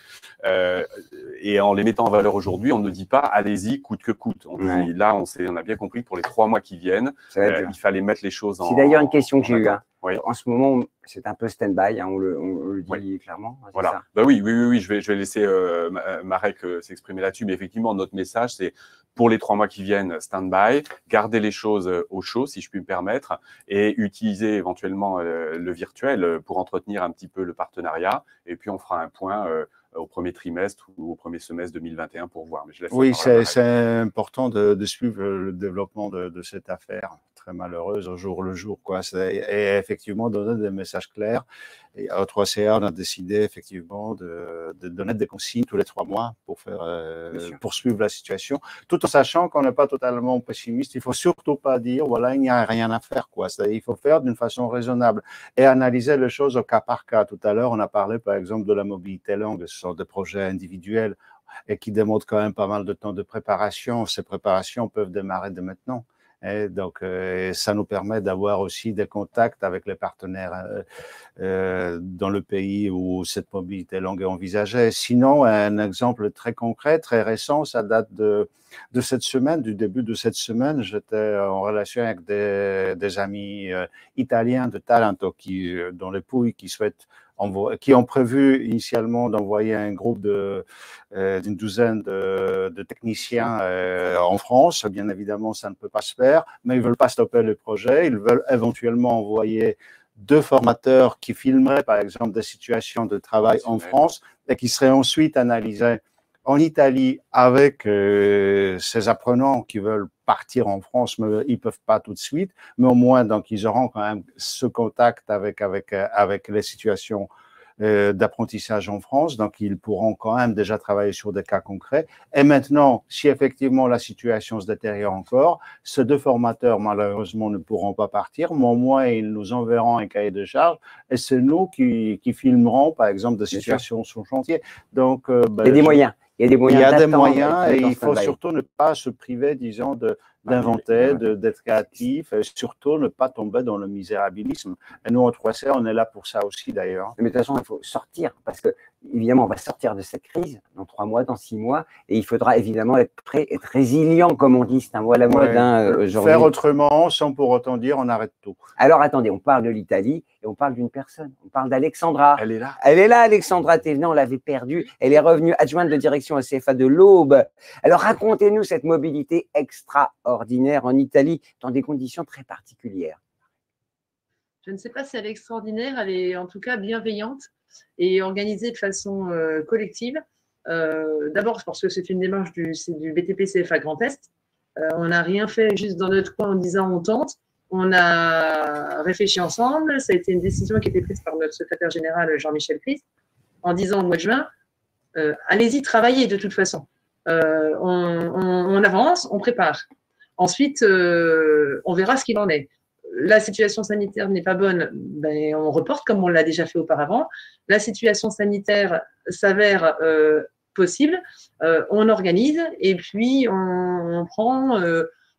Et en les mettant en valeur aujourd'hui, on ne dit pas « allez-y, coûte que coûte ». Là, on a bien compris que pour les 3 mois qui viennent, il fallait mettre les choses en… C'est d'ailleurs une question que j'ai eue. Oui. En ce moment, c'est un peu stand-by, on le dit clairement. Voilà. Oui, je vais laisser Marek s'exprimer là-dessus, mais effectivement, notre message, c'est pour les 3 mois qui viennent, stand-by, garder les choses au chaud, si je puis me permettre, et utiliser éventuellement le virtuel pour entretenir un petit peu le partenariat, et puis on fera un point au premier trimestre ou au premier semestre 2021 pour voir. Mais je laisse c'est important de suivre le développement de cette affaire très malheureuse au jour le jour, et effectivement donner des messages clairs. Et au 3CA, on a décidé effectivement de donner des consignes tous les 3 mois pour poursuivre la situation, tout en sachant qu'on n'est pas totalement pessimiste. Il ne faut surtout pas dire voilà, il n'y a rien à faire, il faut faire d'une façon raisonnable et analyser les choses au cas par cas. Tout à l'heure, on a parlé par exemple de la mobilité longue. Ce sont des projets individuels et qui demandent quand même pas mal de temps de préparation. Ces préparations peuvent démarrer dès maintenant. Et donc, ça nous permet d'avoir aussi des contacts avec les partenaires dans le pays où cette mobilité longue est envisagée. Sinon, un exemple très concret, très récent, ça date de cette semaine, du début de cette semaine. J'étais en relation avec des amis italiens de Taranto dans les Pouilles qui ont prévu initialement d'envoyer un groupe d'une douzaine de techniciens en France. Bien évidemment, ça ne peut pas se faire, mais ils ne veulent pas stopper le projet. Ils veulent éventuellement envoyer 2 formateurs qui filmeraient, par exemple, des situations de travail en France et qui seraient ensuite analysés en Italie avec ces apprenants qui veulent partir en France, mais ils peuvent pas tout de suite, mais au moins, donc, ils auront quand même ce contact avec les situations d'apprentissage en France, donc ils pourront quand même déjà travailler sur des cas concrets. Et maintenant, si effectivement la situation se détériore encore, ces 2 formateurs, malheureusement, ne pourront pas partir, mais au moins, ils nous enverront un cahier de charge et c'est nous qui filmerons, par exemple, des situations sur chantier. Donc, il y a des moyens. Il y a des moyens. Il y a des moyens et il faut surtout ne pas se priver, disons, d'inventer, d'être créatif et surtout ne pas tomber dans le misérabilisme. Et nous, en 3C, on est là pour ça aussi, d'ailleurs. Mais de toute façon, il faut sortir parce que, évidemment, on va sortir de cette crise dans 3 mois, dans 6 mois et il faudra évidemment être prêt, être résilient, comme on dit. C'est un mot à la mode aujourd'hui. Faire autrement sans pour autant dire on arrête tout. Alors, attendez, on parle de l'Italie et on parle d'une personne. On parle d'Alexandra. Elle est là. Elle est là, Alexandra Thévenin, on l'avait perdue. Elle est revenue adjointe de direction à CFA de l'Aube. Alors, racontez-nous cette mobilité extraordinaire en Italie dans des conditions très particulières. Je ne sais pas si elle est extraordinaire, elle est en tout cas bienveillante et organisée de façon collective. D'abord parce que c'est une démarche du BTP CFA Grand Est. On n'a rien fait juste dans notre coin en disant on tente. On a réfléchi ensemble. Ça a été une décision qui a été prise par notre secrétaire général Jean-Michel Christ en disant au mois de juin, allez-y, travaillez de toute façon. On avance, on prépare. Ensuite, on verra ce qu'il en est. La situation sanitaire n'est pas bonne, ben, on reporte comme on l'a déjà fait auparavant. La situation sanitaire s'avère possible, on organise et puis on prend,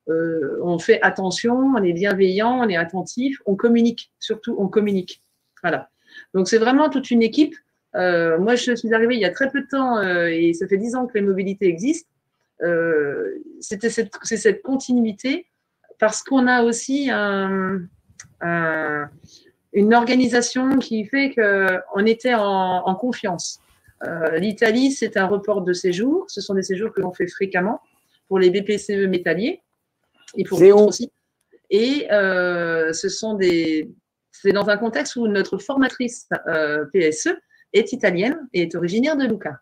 on fait attention, on est bienveillant, on est attentif, on communique, surtout on communique. Voilà. Donc c'est vraiment toute une équipe. Moi, je suis arrivée il y a très peu de temps et ça fait 10 ans que les mobilités existent. C'est cette continuité parce qu'on a aussi une organisation qui fait qu'on était en confiance. L'Italie, c'est un report de séjour. Ce sont des séjours que l'on fait fréquemment pour les BPCE métalliers et pour d'autres aussi. Et c'est dans un contexte où notre formatrice PSE est italienne et est originaire de Lucca.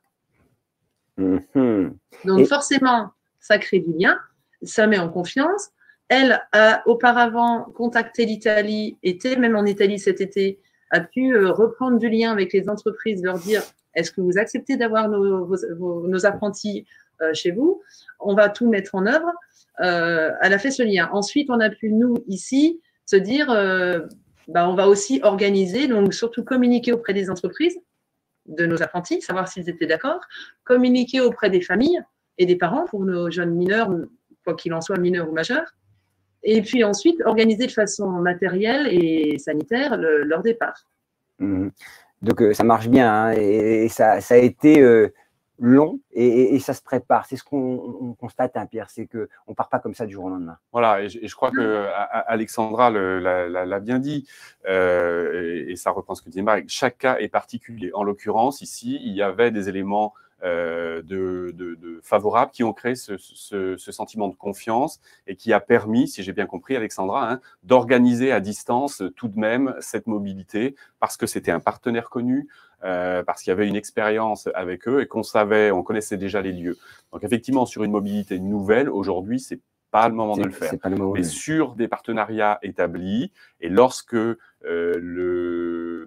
Donc forcément, ça crée du lien, ça met en confiance. Elle a auparavant contacté l'Italie, était même en Italie cet été, a pu reprendre du lien avec les entreprises, leur dire est-ce que vous acceptez d'avoir nos apprentis chez vous? On va tout mettre en œuvre. Elle a fait ce lien. Ensuite, on a pu, nous, ici, se dire on va aussi organiser, donc surtout communiquer auprès des entreprises, de nos apprentis, savoir s'ils étaient d'accord, communiquer auprès des familles et des parents pour nos jeunes mineurs, quoi qu'il en soit, mineurs ou majeurs, et puis ensuite organiser de façon matérielle et sanitaire leur départ. Donc ça marche bien hein, et ça a été long et ça se prépare. C'est ce qu'on constate, hein, Pierre, c'est qu'on ne part pas comme ça du jour au lendemain. Voilà, et je crois que Alexandra l'a bien dit, et ça reprend ce que disait Marc, chaque cas est particulier. En l'occurrence, ici, il y avait des éléments favorables qui ont créé ce sentiment de confiance et qui a permis, si j'ai bien compris, Alexandra, hein, d'organiser à distance tout de même cette mobilité parce que c'était un partenaire connu, parce qu'il y avait une expérience avec eux et qu'on connaissait déjà les lieux. Donc effectivement, sur une mobilité nouvelle, aujourd'hui, c'est pas le moment de le faire. Mais sur des partenariats établis et lorsque le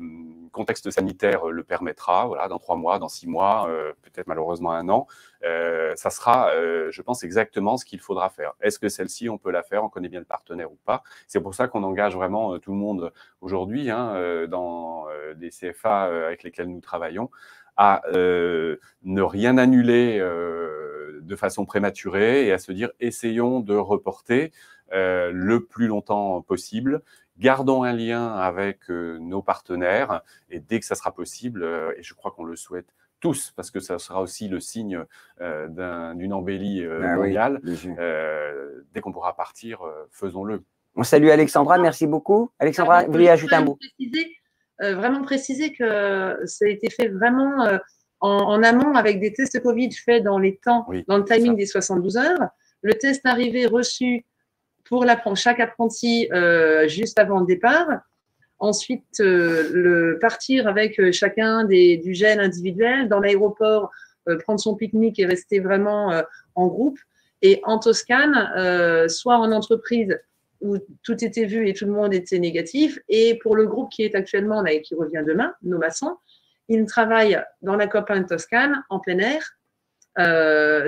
contexte sanitaire le permettra, voilà, dans 3 mois, dans 6 mois, peut-être malheureusement 1 an, ça sera, je pense, exactement ce qu'il faudra faire. Est-ce que celle-ci, on peut la faire? On connaît bien le partenaire ou pas? C'est pour ça qu'on engage vraiment tout le monde aujourd'hui hein, dans des CFA avec lesquels nous travaillons à ne rien annuler de façon prématurée et à se dire essayons de reporter le plus longtemps possible. Gardons un lien avec nos partenaires et dès que ça sera possible, et je crois qu'on le souhaite tous, parce que ça sera aussi le signe d'une embellie mondiale, dès qu'on pourra partir, faisons-le. On salue Alexandra, merci beaucoup. Alexandra, vous voulez ajouter un mot? Vraiment préciser que ça a été fait vraiment en amont avec des tests Covid faits dans les temps, dans le timing des 72 heures. Le test arrivé reçu pour chaque apprenti juste avant le départ. Ensuite, partir avec chacun du gel individuel dans l'aéroport, prendre son pique-nique et rester vraiment en groupe. Et en Toscane, soit en entreprise où tout était vu et tout le monde était négatif. Et pour le groupe qui est actuellement là et qui revient demain, nos maçons, ils travaillent dans la Copain Toscane, en plein air,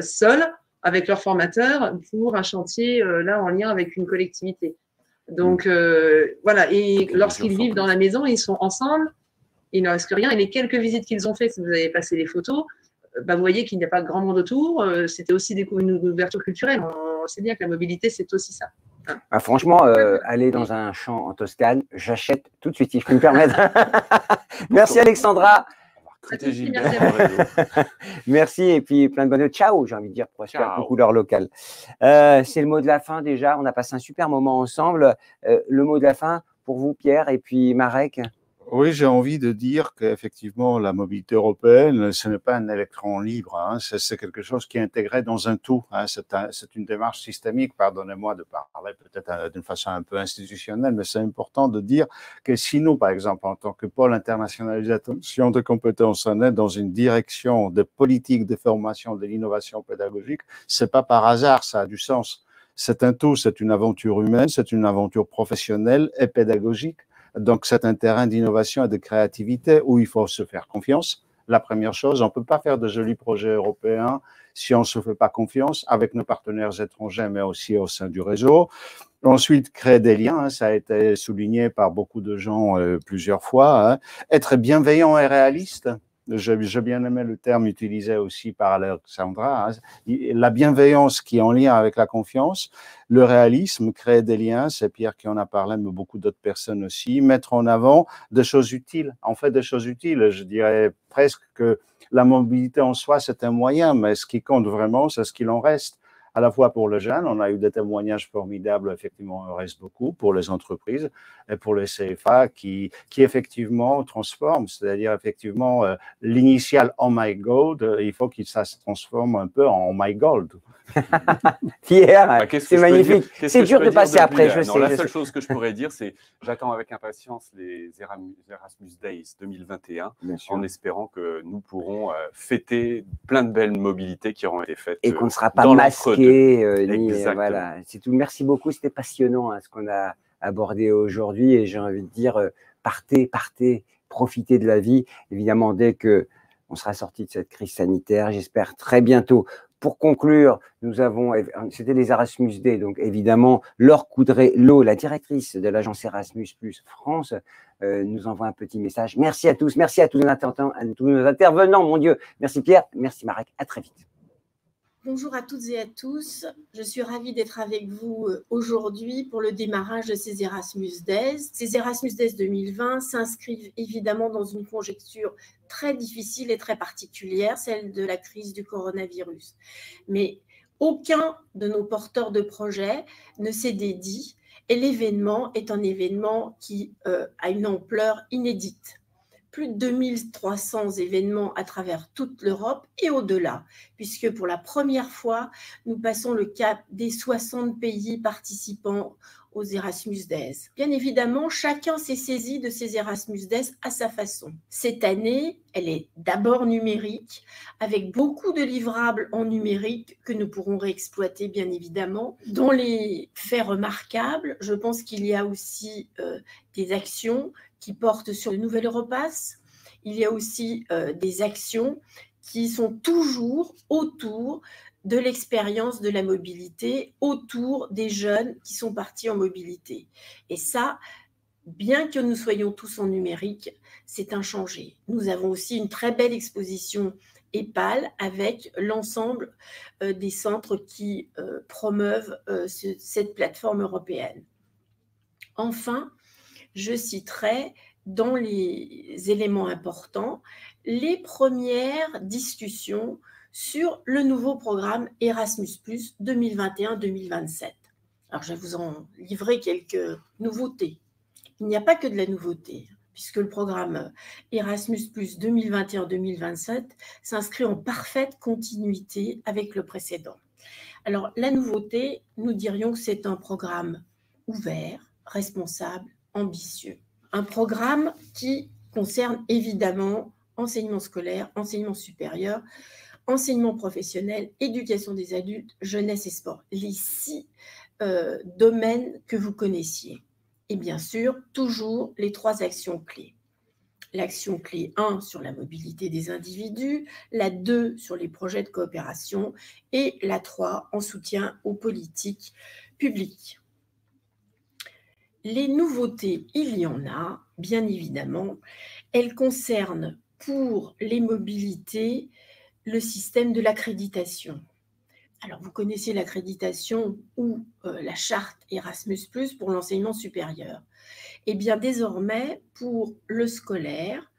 seuls, avec leurs formateurs, pour un chantier là en lien avec une collectivité. Donc voilà, et lorsqu'ils vivent dans la maison, ils sont ensemble, il ne reste rien. Et les quelques visites qu'ils ont faites, si vous avez passé les photos, vous voyez qu'il n'y a pas grand monde autour. C'était aussi une ouverture culturelle. On sait bien que la mobilité, c'est aussi ça. Ah, franchement, aller dans un champ en Toscane, j'achète tout de suite, si je peux me permettre. Merci Alexandra. Merci et puis plein de bonnes ciao, j'ai envie de dire, pour faire une couleur locale. C'est le mot de la fin déjà. On a passé un super moment ensemble. Le mot de la fin pour vous, Pierre, et puis Marek. Oui, j'ai envie de dire qu'effectivement, la mobilité européenne, ce n'est pas un électron libre, hein, c'est quelque chose qui est intégré dans un tout. Hein, c'est une démarche systémique, pardonnez-moi de parler peut-être d'une façon un peu institutionnelle, mais c'est important de dire que si nous, par exemple, en tant que pôle internationalisation de compétences, on est dans une direction de politique de formation de l'innovation pédagogique, c'est pas par hasard, ça a du sens. C'est un tout, c'est une aventure humaine, c'est une aventure professionnelle et pédagogique. Donc, c'est un terrain d'innovation et de créativité où il faut se faire confiance. La première chose, on ne peut pas faire de jolis projets européens si on ne se fait pas confiance avec nos partenaires étrangers, mais aussi au sein du réseau. Ensuite, créer des liens, hein, ça a été souligné par beaucoup de gens plusieurs fois. Hein. Être bienveillant et réaliste. J'ai bien aimé le terme utilisé aussi par Alexandra. Hein. La bienveillance qui est en lien avec la confiance, le réalisme, créer des liens, c'est Pierre qui en a parlé, mais beaucoup d'autres personnes aussi. Mettre en avant des choses utiles. En fait, des choses utiles, je dirais presque que la mobilité en soi, c'est un moyen, mais ce qui compte vraiment, c'est ce qu'il en reste. À la fois pour le jeune, on a eu des témoignages formidables, effectivement, il reste beaucoup pour les entreprises et pour les CFA qui effectivement transforment, c'est-à-dire effectivement l'initial « Oh my God », il faut que ça se transforme un peu en « Oh my Gold ». Pierre, c'est magnifique. C'est dur de passer après, je sais. La seule chose que je pourrais dire, c'est j'attends avec impatience les Erasmus Days 2021, en espérant que nous pourrons fêter plein de belles mobilités qui auront été faites. Et qu'on ne sera pas masqué. Voilà, c'est tout. Merci beaucoup, c'était passionnant hein, ce qu'on a abordé aujourd'hui. Et j'ai envie de dire, partez, profitez de la vie. Évidemment, dès qu'on sera sorti de cette crise sanitaire, j'espère très bientôt. Pour conclure, c'était les Erasmus Day, donc évidemment, Laure Coudray-Lô, la directrice de l'agence Erasmus Plus France, nous envoie un petit message. Merci à tous nos intervenants, mon Dieu. Merci Pierre, merci Marek, à très vite. Bonjour à toutes et à tous. Je suis ravie d'être avec vous aujourd'hui pour le démarrage de ces Erasmus Days. Ces Erasmus Days 2020 s'inscrivent évidemment dans une conjoncture très difficile et très particulière, celle de la crise du coronavirus. Mais aucun de nos porteurs de projets ne s'est dédié et l'événement est un événement qui a une ampleur inédite. Plus de 2300 événements à travers toute l'Europe et au-delà, puisque pour la première fois, nous passons le cap des 60 pays participants aux Erasmus Days. Bien évidemment, chacun s'est saisi de ces Erasmus Days à sa façon. Cette année, elle est d'abord numérique, avec beaucoup de livrables en numérique que nous pourrons réexploiter, bien évidemment. Dans les faits remarquables, je pense qu'il y a aussi des actions qui portent sur le nouvel Europass. Il y a aussi des actions qui sont toujours autour de l'expérience de la mobilité, autour des jeunes qui sont partis en mobilité. Et ça, bien que nous soyons tous en numérique, c'est inchangé. Nous avons aussi une très belle exposition EPAL avec l'ensemble des centres qui promeuvent cette plateforme européenne. Enfin, je citerai dans les éléments importants les premières discussions sur le nouveau programme Erasmus+ 2021-2027. Alors, je vais vous en livrer quelques nouveautés. Il n'y a pas que de la nouveauté, puisque le programme Erasmus+ 2021-2027 s'inscrit en parfaite continuité avec le précédent. Alors, la nouveauté, nous dirions que c'est un programme ouvert, responsable, ambitieux. un programme qui concerne évidemment enseignement scolaire, enseignement supérieur, enseignement professionnel, éducation des adultes, jeunesse et sport. Les 6 domaines que vous connaissiez. Et bien sûr, toujours les 3 actions clés. L'action clé 1 sur la mobilité des individus, la 2 sur les projets de coopération et la 3 en soutien aux politiques publiques. Les nouveautés, il y en a, bien évidemment. Elles concernent pour les mobilités le système de l'accréditation. Alors, vous connaissez l'accréditation ou la charte Erasmus+, pour l'enseignement supérieur. Eh bien, désormais, pour le scolaire,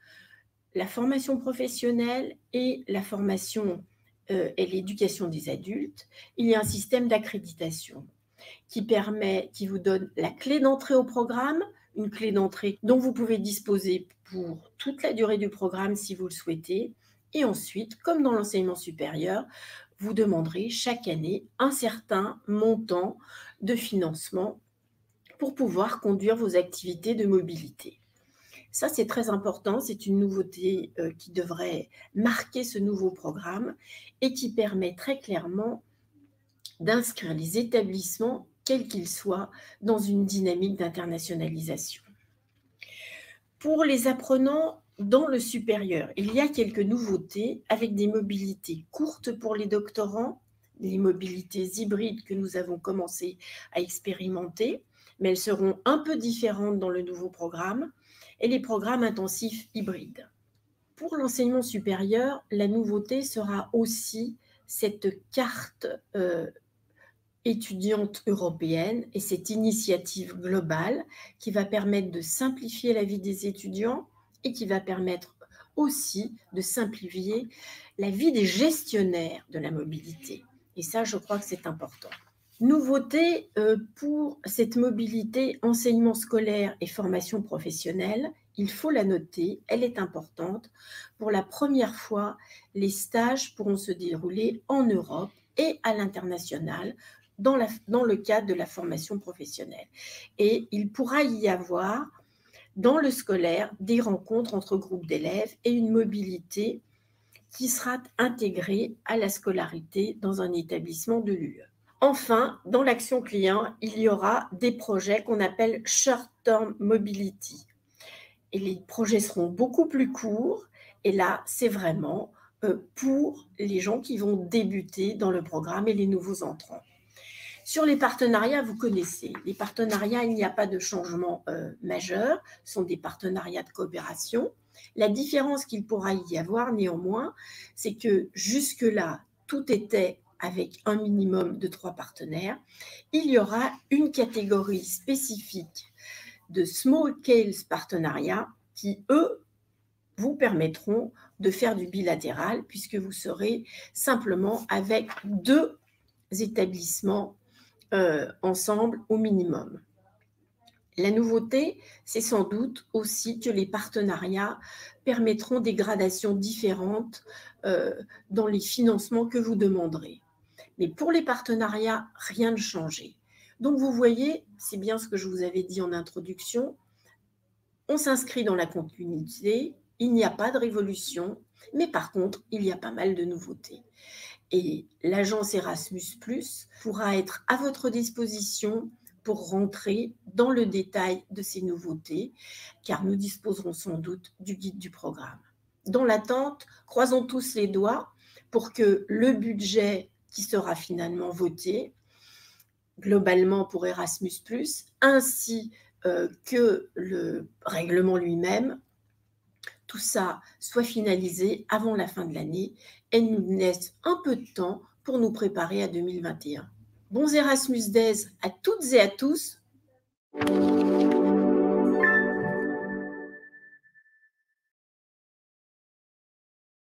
la formation professionnelle et la formation et l'éducation des adultes, il y a un système d'accréditation qui vous donne la clé d'entrée au programme, une clé d'entrée dont vous pouvez disposer pour toute la durée du programme si vous le souhaitez. Et ensuite, comme dans l'enseignement supérieur, vous demanderez chaque année un certain montant de financement pour pouvoir conduire vos activités de mobilité. Ça, c'est très important, c'est une nouveauté qui devrait marquer ce nouveau programme et qui permet très clairement d'inscrire les établissements, quels qu'ils soient, dans une dynamique d'internationalisation. Pour les apprenants dans le supérieur, il y a quelques nouveautés avec des mobilités courtes pour les doctorants, les mobilités hybrides que nous avons commencé à expérimenter, mais elles seront un peu différentes dans le nouveau programme, et les programmes intensifs hybrides. Pour l'enseignement supérieur, la nouveauté sera aussi cette carte étudiante européenne et cette initiative globale qui va permettre de simplifier la vie des étudiants et qui va permettre aussi de simplifier la vie des gestionnaires de la mobilité. Et ça, je crois que c'est important. Nouveauté pour cette mobilité enseignement scolaire et formation professionnelle, il faut la noter, elle est importante. Pour la première fois, les stages pourront se dérouler en Europe et à l'international dans le cadre de la formation professionnelle. Et il pourra y avoir, dans le scolaire, des rencontres entre groupes d'élèves et une mobilité qui sera intégrée à la scolarité dans un établissement de l'UE. Enfin, dans l'action client, il y aura des projets qu'on appelle Short-Term Mobility. Et les projets seront beaucoup plus courts. Et là, c'est vraiment pour les gens qui vont débuter dans le programme et les nouveaux entrants. Sur les partenariats, vous connaissez. Les partenariats, il n'y a pas de changement majeur. Ce sont des partenariats de coopération. La différence qu'il pourra y avoir, néanmoins, c'est que jusque-là, tout était avec un minimum de 3 partenaires. Il y aura une catégorie spécifique de small scale partenariats qui, eux, vous permettront de faire du bilatéral puisque vous serez simplement avec 2 établissements ensemble au minimum. La nouveauté, c'est sans doute aussi que les partenariats permettront des gradations différentes dans les financements que vous demanderez. Mais pour les partenariats, rien ne change. Donc vous voyez, c'est bien ce que je vous avais dit en introduction, on s'inscrit dans la continuité, il n'y a pas de révolution, mais par contre, il y a pas mal de nouveautés. Et l'agence Erasmus+ pourra être à votre disposition pour rentrer dans le détail de ces nouveautés, car nous disposerons sans doute du guide du programme. Dans l'attente, croisons tous les doigts pour que le budget qui sera finalement voté, globalement pour Erasmus+, ainsi que le règlement lui-même, tout ça soit finalisé avant la fin de l'année et nous laisse un peu de temps pour nous préparer à 2021. Bons Erasmus Days à toutes et à tous.